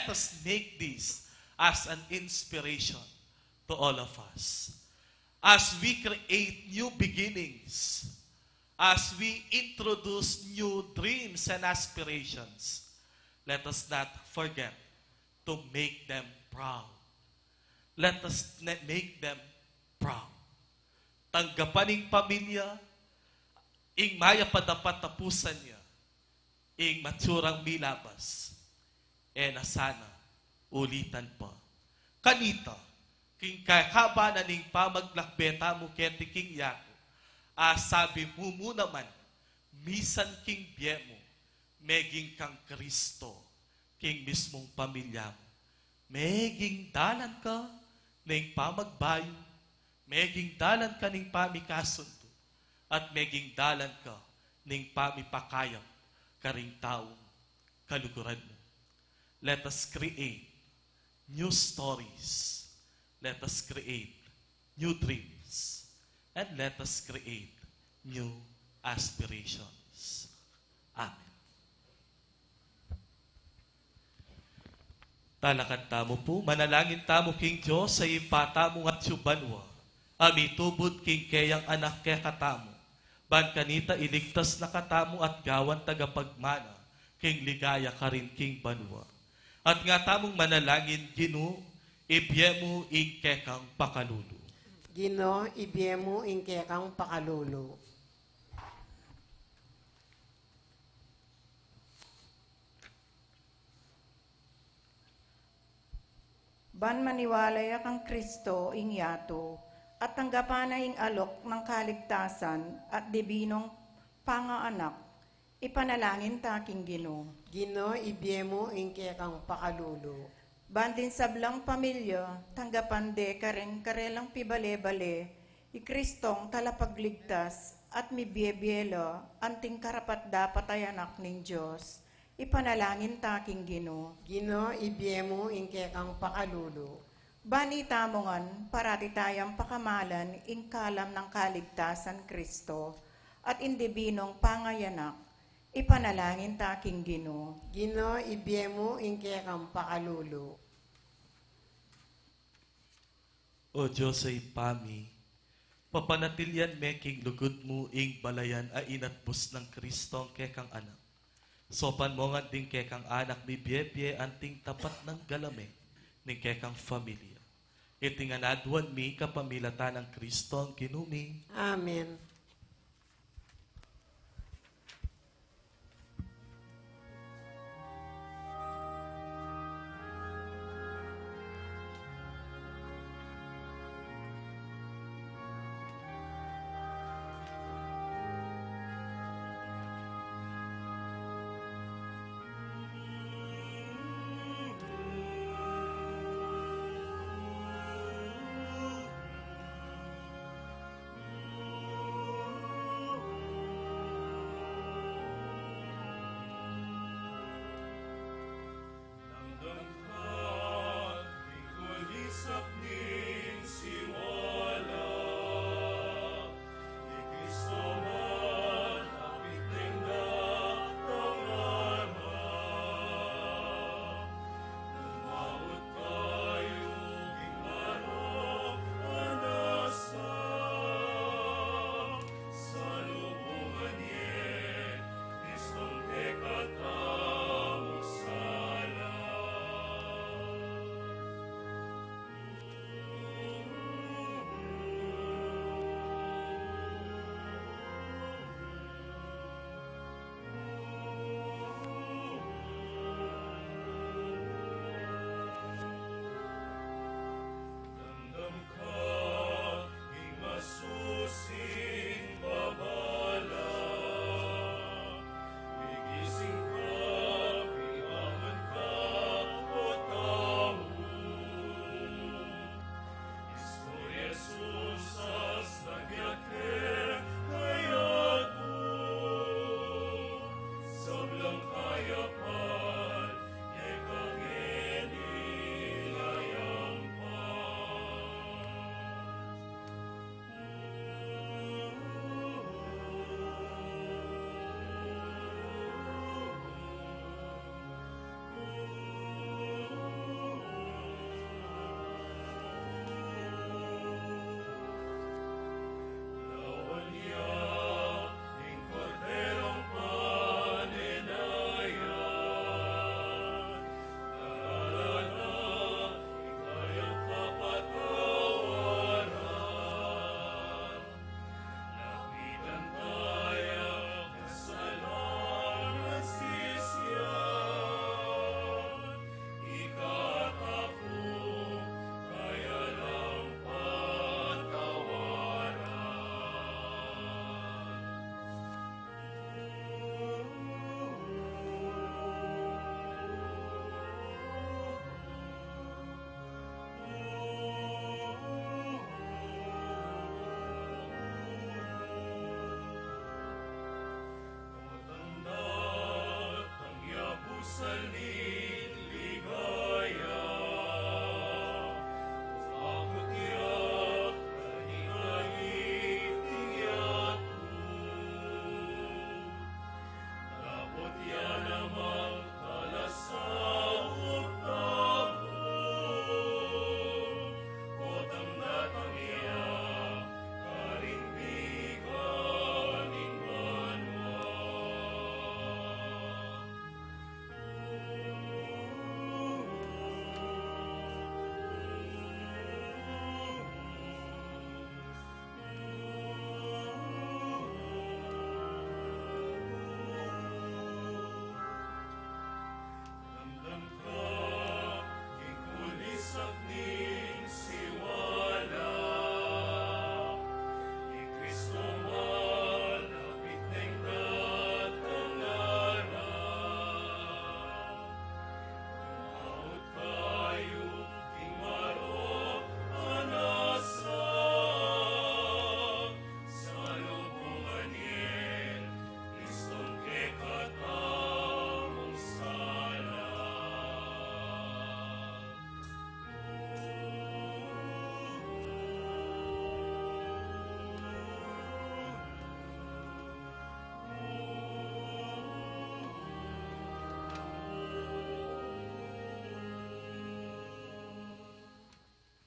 us make this as an inspiration to all of us. As we create new beginnings, as we introduce new dreams and aspirations, let us not forget to make them proud. Let us make them proud. Tanggapan ng pamilya, ing maya padapat tapusan niya, ing matsurang milabas, nasana ulitan pa. Kanita, king kakaba na ning pamaglakbeta mo keti king yako, sabi mo muna man, misan king biye mo, meging kang Kristo, king mismong pamilya mo. Meging dalan ka ning pamagbayo, meging dalan ka ning pamikasundo, at meging dalan ka ning pamipakayap karing taong kaluguran mo. Let us create new stories. Let us create new dreams. And let us create new aspirations. Amen. Talakan tamo po, manalangin tamo king Diyos sa ipata mo at subanwa. Ami tubod king kayang anak kaya katamo. Ban kanita iligtas na katamo at gawan tagapagmana, king ligaya ka rin king banwa. At nga tamong manalangin, Gino, ibye mo ing kekang pakalulu. Gino, ibye mo ing kekang pakalulu. Ban maniwalay kang Kristo ing yato, at tanggapan na ing alok ng kaligtasan at dibinong pangaanak, ipanalangin taking Gino. Gino, ibye mo ing kekang pakalulu. Bandin sablang pamilya, tanggapan de karelang pibale-bale, ikristong talapagligtas at mibiebiyelo, anting karapat dapat ay anak ng Diyos, ipanalangin taking Gino. Gino, ibye mo ing kekang pakalulu. Bani tamongan, parati tayang pakamalan, ingkalam ng kaligtasan Kristo, at indibinong pangayanak, ipanalangin taking Gino. Gino, ibye mo ing kekang pakalulu. O Diyos ay pami, papanatilyan meking lugod mo ing balayan ay inatbus ng Kristo ang kekang anak. Sopan mo nga ding kekang anak ni Biebie anting tapat ng galame ng kekang familia. Itinganaduan mi kapamilatan ng Kristo ang kinumi. Amen.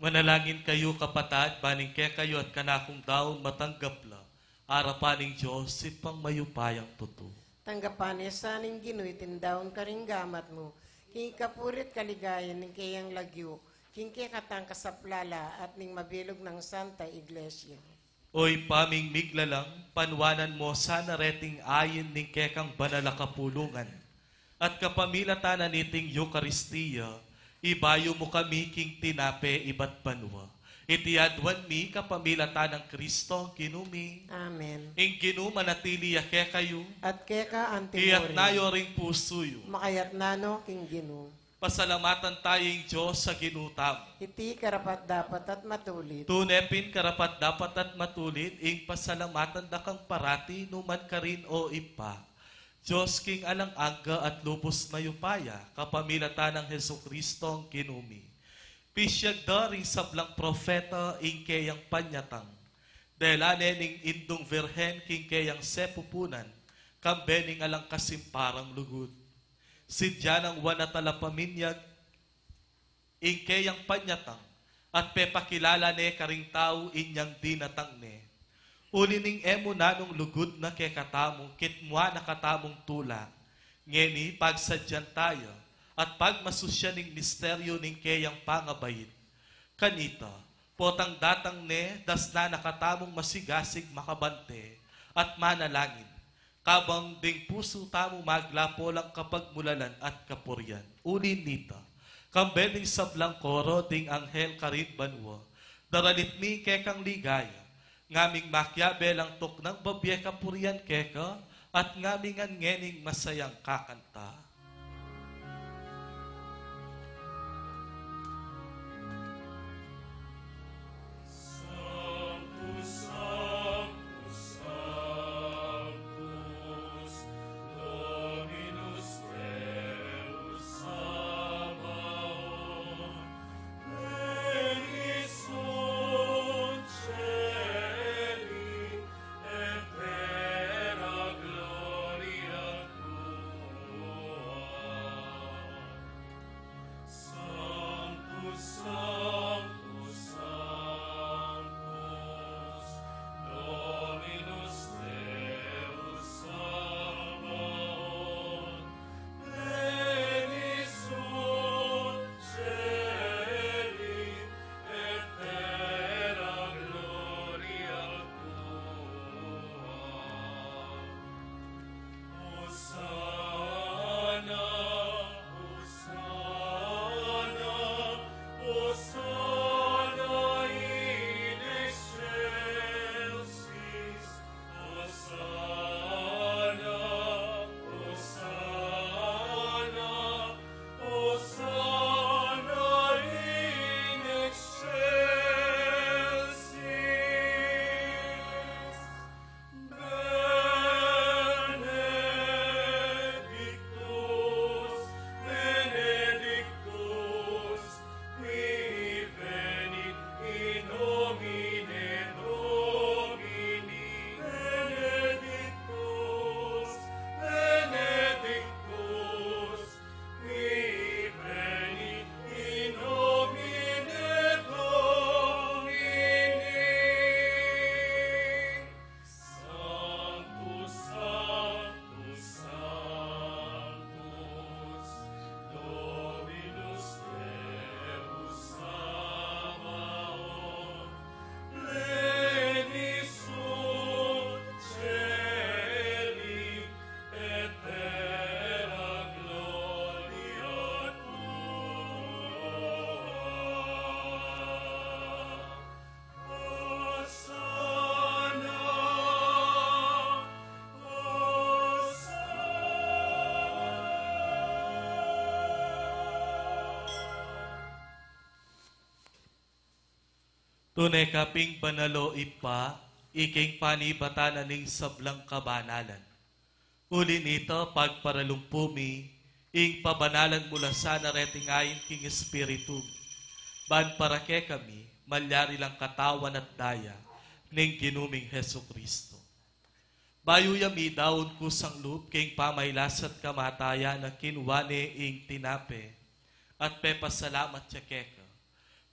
Manalangin kayo kapatad, baning ke kayo at kanakong daon matanggapla. Arapaning Diyos, sipang mayupayang tuto. Tanggapan sa ning ginuy tindaon karing gamat mo. King kapurit kaligayan ning kayang lagyo. King katang kasaplala at ning mabilog ng Santa Iglesia. Oy paming miglalang, panwanan mo sana reting ayin ning kekang banala kapulungan. At kapamilatanan niting Eucharistia, ibayo mo kami king tinape ibat banwa. Itiadwan mi kapamilatan ng Kristo ang kinumi. Amen. Ing kinuma natili ke kayo, At keka iyat nayo antimori. ring pusoyo. Makayat nano king ginu. Pasalamatan tayong Diyos sa ginutam. Iti karapat dapat at matulit. Tunepin karapat dapat at matulit, ing pasalamatan da kang parati, numan ka rin o ipa. Diyos king alang angga at lubos mayupaya, kapamilatan ng Heso Kristo ang kinumi. Pisyag da ring sablang profeta, ing kayang panyatang. Delane ning indong virhen, king kayang sepupunan, kambening alang kasimparang lugod. Sidya ng wanatala paminyag, ing kayang panyatang, at pepakilala ne karing tao inyang dinatang ne. Uli ning emo nanong lugod na kekatamo, kitmwa na katamong tula. Ngeni pagsadyan tayo, at pagmasusya ning misteryo ning kayang pangabayit. Kanita, potang datang ne, das na nakatamong masigasig makabante, at manalangin. Kabang ding puso tamo maglapo lang kapag mulalan at kapuryan. Uli nita, kambeling sablang koro ding anghel karin banwa, daralit mi kekang ligaya, ngaming makyabe lang tok ng babye kapuryan keka, at ngaming ang ngening masayang kakanta. Sanctus, Sanctus, Sanctus, Dominus Deus Sabaoth, pleni sunt caeli et terra gloria tua. Sanctus, Sanctus, Sanctus, Dominus Deus Sabaoth, pleni sunt caeli et terra gloria tua. Hosanna, Hosanna, Hosanna in excelsis. Hosanna, Hosanna, Hosanna in excelsis. Benedictus, Benedictus, qui venit in nomine Domini. Benedictus, Benedictus, qui venit in nomine Domini. Sanctus, Sanctus, Sanctus, Dominus Deus Sabaoth, pleni sunt caeli et terra gloria tua. Hosanna, Tunay kaping banalo ipa, iking panibatan ning sablang kabanalan. Uli nito, pagparalumpumi, ing pabanalan mula sana retingayin king espiritu. Ban para ke kami, malyari lang katawan at daya, ning ginuming Heso Kristo. Bayo yami daon kusang loop, king pamaylasat kamataya na kinuwane ing tinape, at pepasalamat siya keka.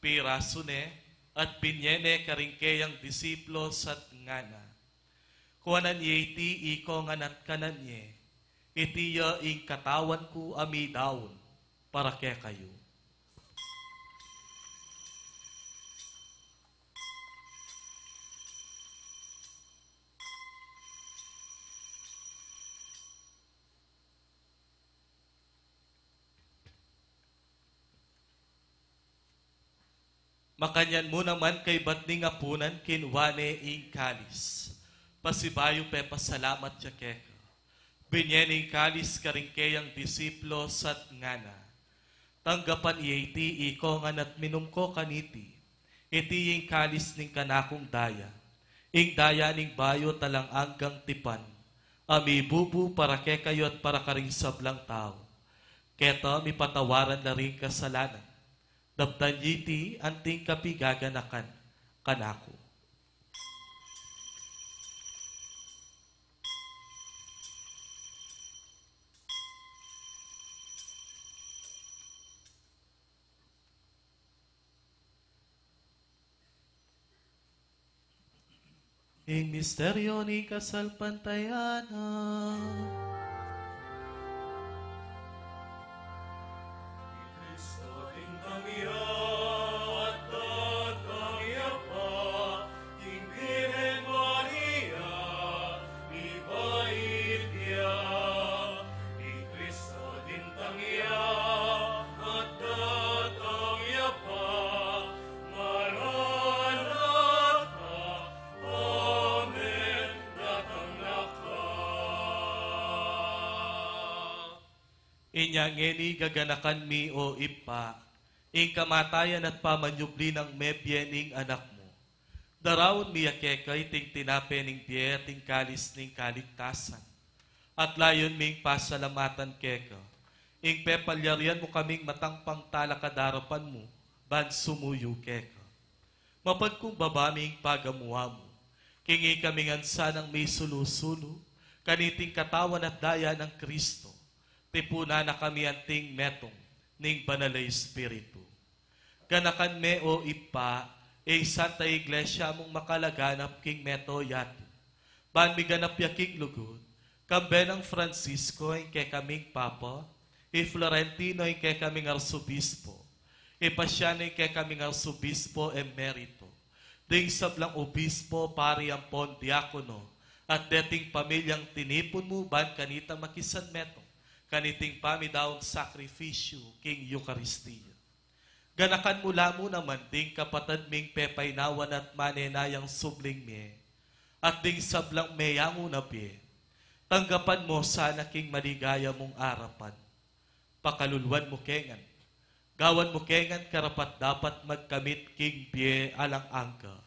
pirasune, at binyene karingkeyang disiplo sat ngana. Kuanan iti iko nganat kananye, itiya ing katawan ko ami daon, para kaya kayo. Makanyan mo naman kay batning apunan kinwane ing kalis. Pasibayo pe pasalamat siya keka. Binyening kalis karingkeyang disiplo sat ngana. Tanggapan iti iko nganat minum ko kaniti. Iti ing kalis ning kanakong daya. Ing daya ning bayo talang anggang tipan. Ami bubu para kekayo at para karing sablang tao. Keta mi patawaran na rin kasalanan. Dabdan yiti anting kapigaganakan kanako. Ing misteryo ni kasalpantayanan, Cristo tintang iya at datang iya pa, Virgen Maria, ibait iya. Ni Cristo tintang iya at datang iya pa, Maranatha, Amen, datang na ka. inyang ngeni gaganakan mi o ipa, ing kamatayan at pamanyubli ng mebyen ing anak mo. Darawon mi yakekay ting tinape ning biye ting kalis ning kaligtasan. At layon ming pasalamatan keka. Ing pepalyarian mo kaming matangpang talakadarapan mo, ban sumuyo keka. Mapagkung babaming pagamuha mo, kingi kaming ansanang may sulu-sulu, kaniting katawan at daya ng Kristo. Tipuna na kami anting metong ning banalay espiritu. Ganakan me o ipa, Santa Iglesia mong makalaganap king meto yato. Ban mi ganap yaking lugod, kambe ng Francisco ing kay kaming papa, Florentino ing kay kaming arsobispo, Pasyano ing kay kaming arsobispo emerito, ding sablang obispo pari ang pon diakono, at deting pamilyang tinipon mo ban kanita makisan metong, kaniting pamidaon sakripisyo king Eucharistia. Ganakan mula mo naman ding kapatad ming pepaynawan at manenayang subling me, at ding sablang meyango na be, tanggapan mo sana king maligaya mong arapan. Pakalulwan mo kengan, gawan mo kengan karapat dapat magkamit king bie alang angka.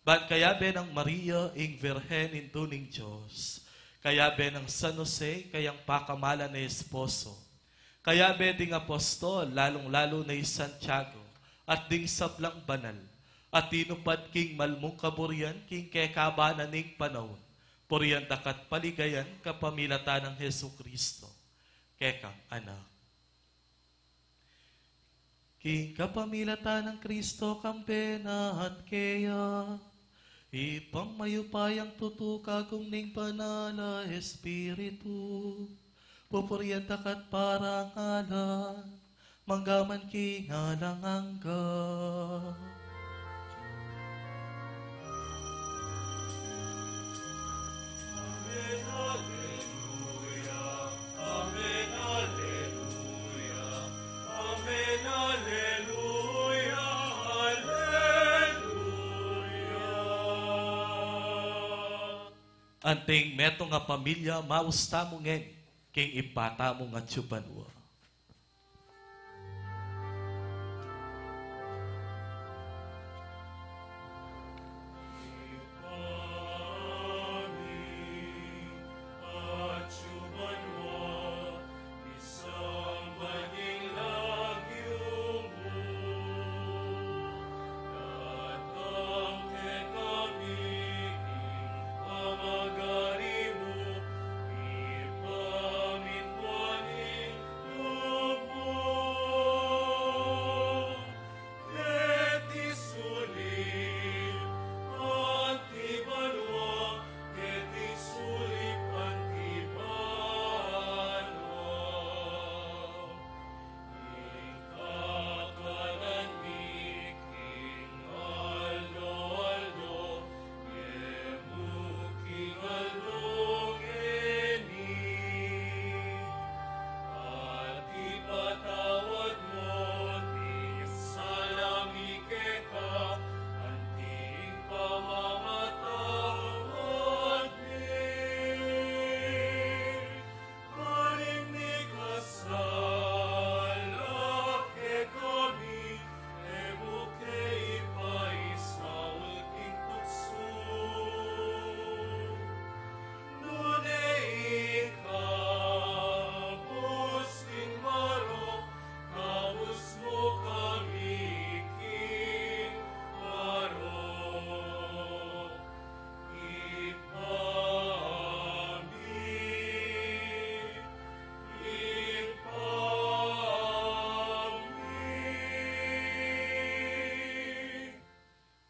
Ban kaya be ng Maria ing Virhen intuning Diyos, kaya be ng San Jose kayang pakamala na esposo, kaya be ding apostol lalong-lalo na Santiago, at ding sablang banal, at tinupad king malmong kaburian king kekabana ning panahon, puriyan dakat paligayan kapamilatan ng Hesu Kristo, kekang anak. King kapamilatan ng Kristo kampena at kaya, ipang mayupayang tutuka kung ning panala espiritu, pupuriyan dakat parang alan, manggaman kingalang angga. Amen, Alleluia. Amen, Alleluia. Amen, Alleluia. Alleluia. Anting meto nga pamilya mausta mo ngeni, king ipata mo nga tsubanwa.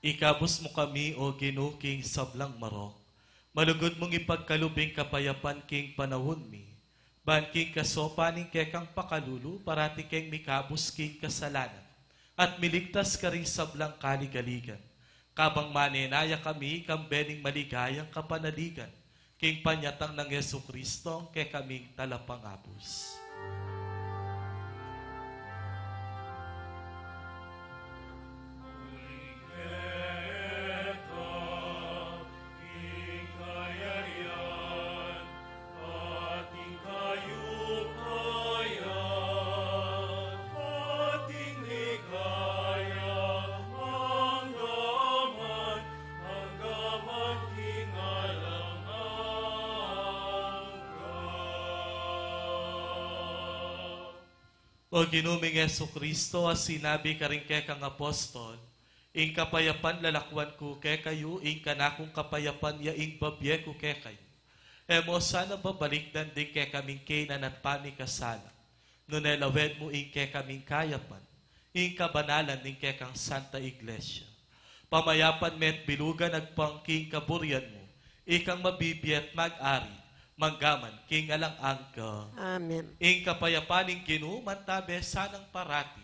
Ikabos mo kami o Ginoo king sablang marok. Malugod mong ipagkalubing kapayapan king panahon mi. Ban king kasopaning kekang pakalulu parati keng mikabos king kasalanan. At miligtas ka rin sablang kaligaligan. Kabang manenaya kami kambening maligayang kapanaligan. King panyatang ng Yesu Kristo ke kaming talapangapos. O ginuming Yesu Kristo, as sinabi ka rin kay kang apostol, ing kapayapan lalakwan ko kay kayo, ing kanakong kapayapan ya ing babye ko kay kayo. Emo sana babalikdan din kay kaming kainan at pamikasala. Nunelawed mo ing kay kaming kayapan, ing kabanalan ing kay kang Santa Iglesia. Pamayapan met bilugan agpangking kaburian mo, ikang mabibiyat mag-ari, manggaman king alang angka. Amen. Ing kapayapaning Ginoo mantabe sanang parati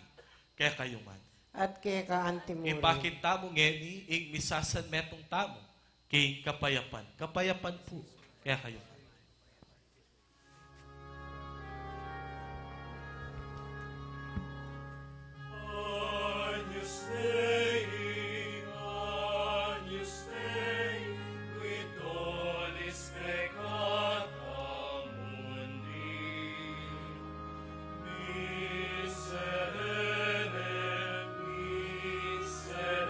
kay kayo man. At kay ka antimuli. Ipakinta mo ngeni ing misasan metong tamo king kapayapan. Kapayapan po kay kayo man. Agnus Dei, qui tollis peccata mundi, miserere, miserere,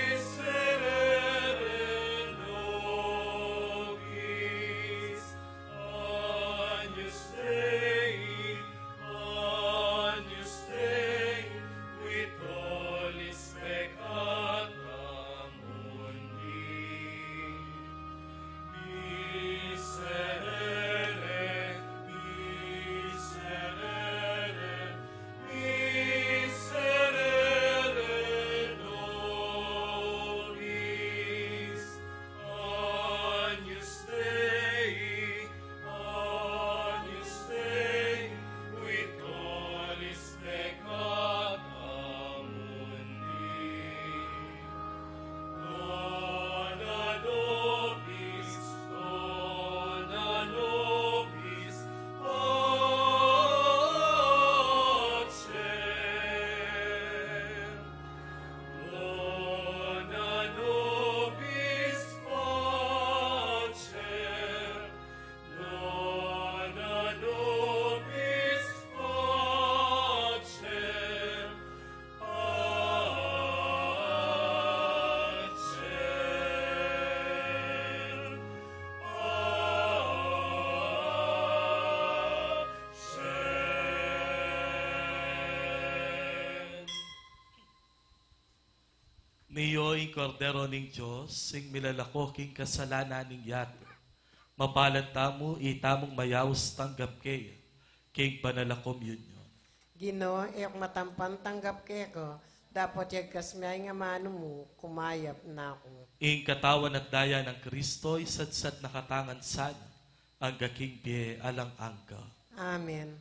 miserere nobis. Agnus Dei, Agnus Dei, qui tollis peccata mundi. Miserere, miserere, miserere nobis. Agnus Dei, Agnus Dei, qui tollis peccata mundi. Dona nobis, dona nobis, pacem. Dona nobis, pacem. Dona nobis, pacem. Pacem. Pacem. Niyo ing kordero ning Diyos, sing milalako king kasalanan ning yato. Mapalat tamo, itamong mayawos tanggap kaya, king banala communion. Ginoo, iyok matampan tanggap kay ko. Dapat yung kasmay nga mano mo, kumayap na ako. Ing katawan at daya ng Kristo, isadsad nakatangan sana, ang gaking biye alang angka. Amen.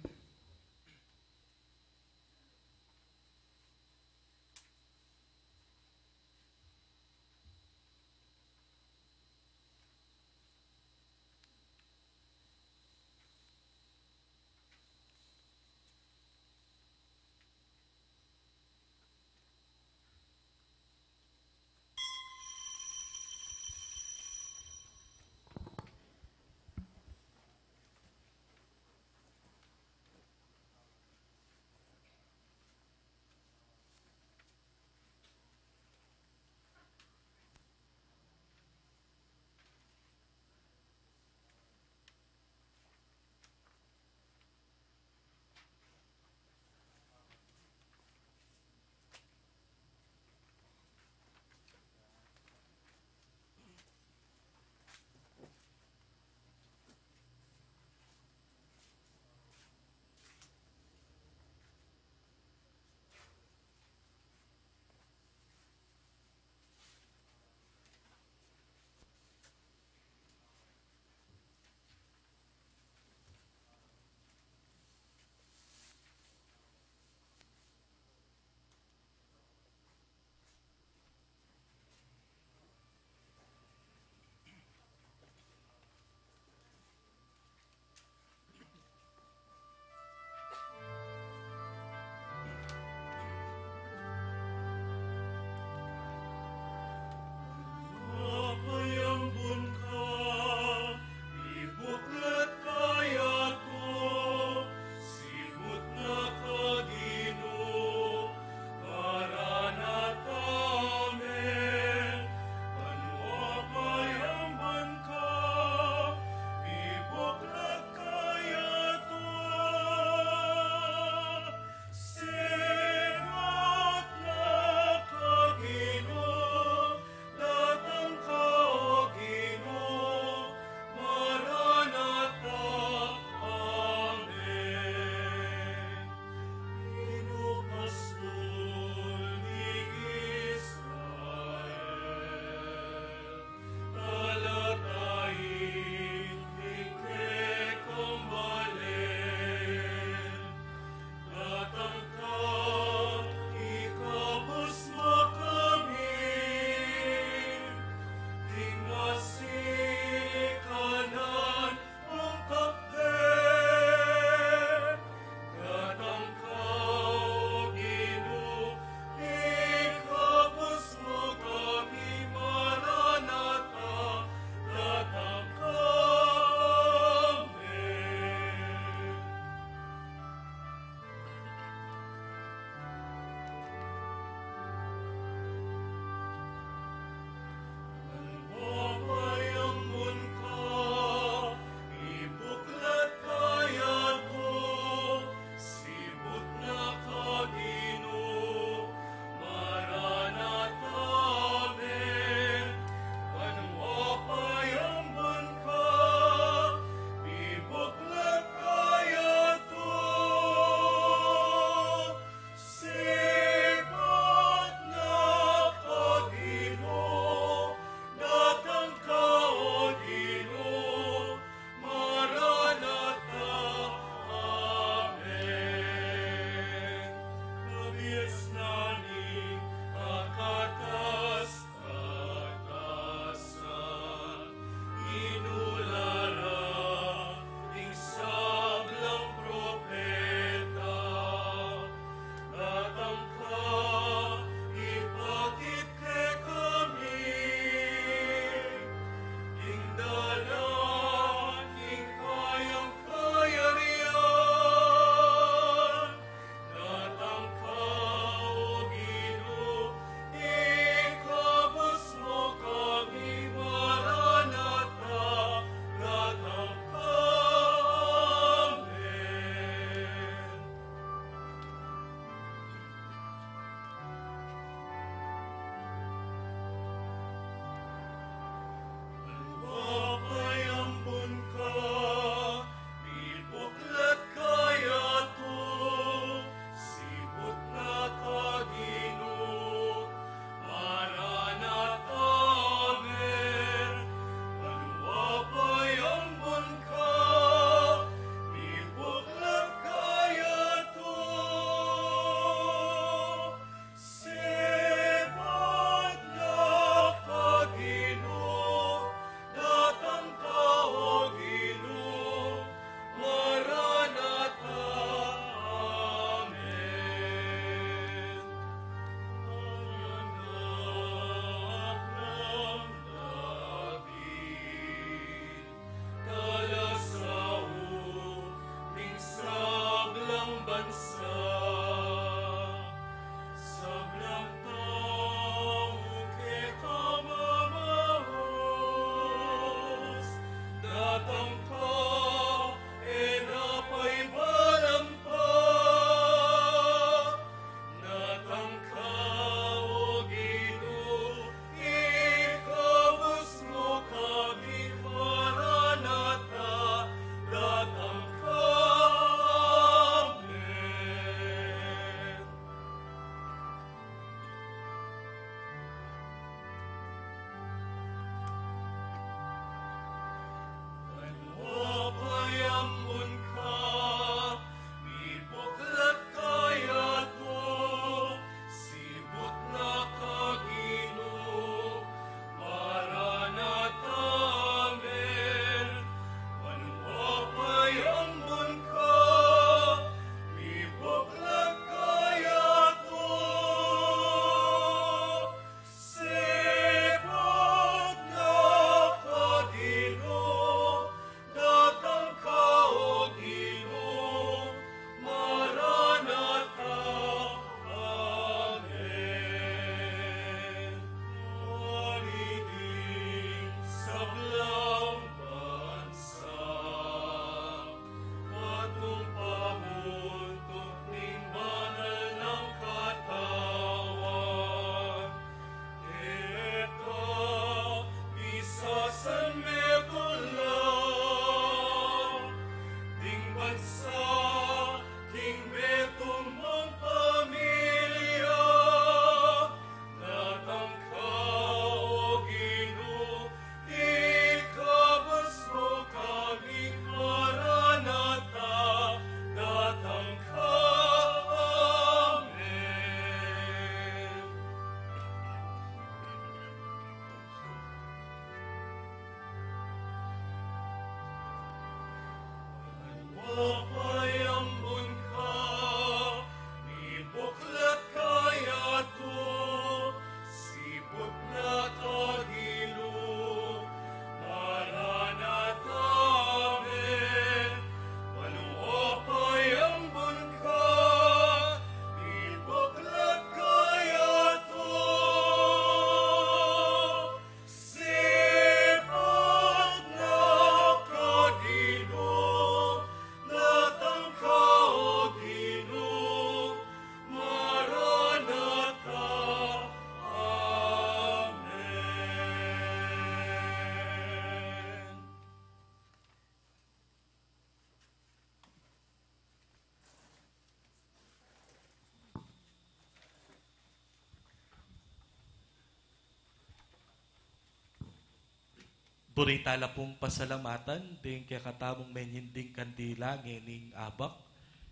Buritala pong pasalamatan, ding kaya katamong menyinding kandila ngening abak,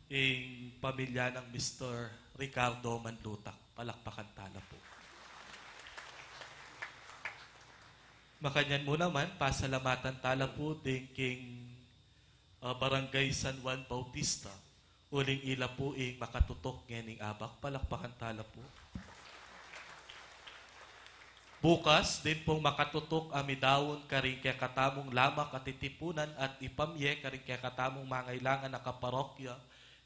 ing pamilya ng Mr. Ricardo Manlutak. Palakpakan tala po. Makanyan mo naman, pasalamatan tala po ding king Barangay San Juan Bautista. Uling ila po ing makatutok ngening abak. Palakpakan tala po. Bukas, din pong makatutok amidawon karing kaya katamong lamak at itipunan at ipamye karing kaya katamong mangailangan na kaparokya.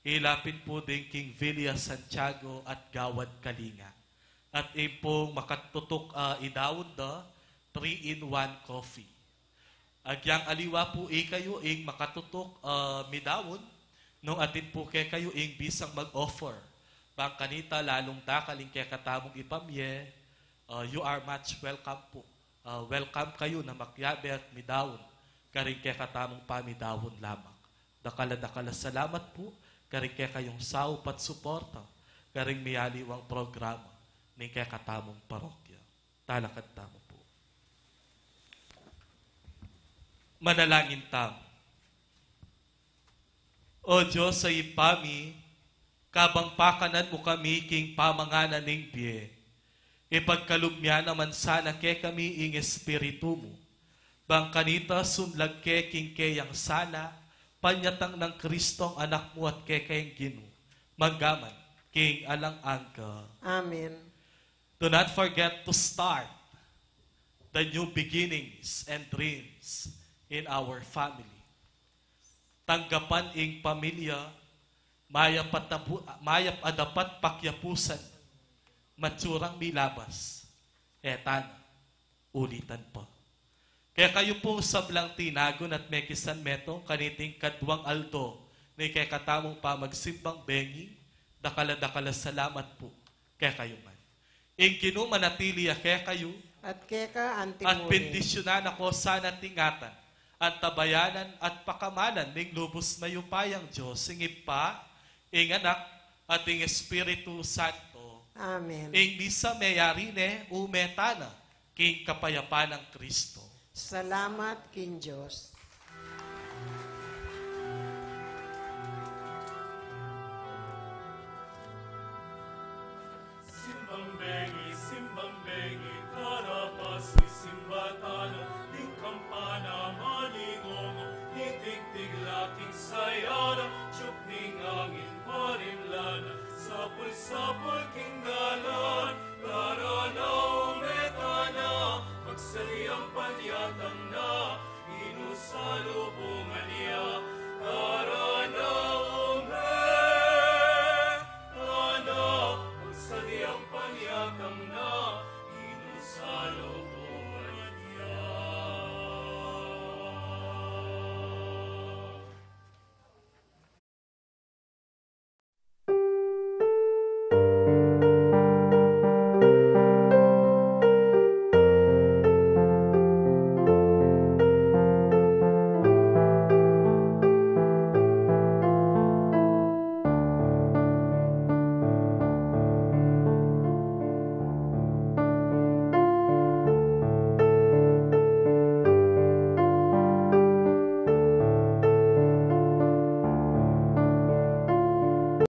Ilapin po din King Villa Santiago at Gawad Kalinga. At pong makatutok idawon da 3-in-1 coffee. Agyang aliwa po kayo ing makatutok midawon nung atin po kayo ing bisang mag-offer. Bang kanita lalong dakaling kaya katamong ipamye, you are much welcome po. Welcome kayo na makyabe at midawon. Karing kaya katamong pamidawon lamang. Dakala salamat po. Karing kaya kayong saup at suporta. Karing miyaliwang programa ng kaya katamong parokya. Talakad tamo po. Manalangin tamo. O Diyos sa ipami, kabang pakanan mo kami king pamanganan ng biye. Ipagkalugmya naman sana ke kami ing espiritu mo. Bang kanita sunlag ke king kayang sana, panyatang ng Kristong anak mo at ke kayang ginu. Manggaman, king alang angka. Amen. Do not forget to start the new beginnings and dreams in our family. Tanggapan ing pamilya, mayap adapat pakyapusan, matsurang milabas, etan, ulitan pa. Kaya kayo po sablang tinagon at mekisan metong kaniting kadwang aldo, ni kaya katamong pa magsimbang bengi, dakala salamat po, kaya kayo man. Ing kinumanatili kaya kayo, At keka at antimuni. bendisyonan ako sana tingatan, at tabayanan at pakamanan ng lubos mayupayang Diyos, ing Ipa, ing Anak, at ing Espiritu Santo, Amen. ing misa mayarine umetana, king kapayapaan ng Kristo. Salamat kin Diyos. Simbang bengi, karapas ni simbatana, ning kampana malingongo, itigtig laking sayana, tiyok ning angin marimlana, sapul king dalan, darana umetana, magsaliang panyatang na, inusalubungan niya, darana umetana, magsaliang panyatang na, inusalo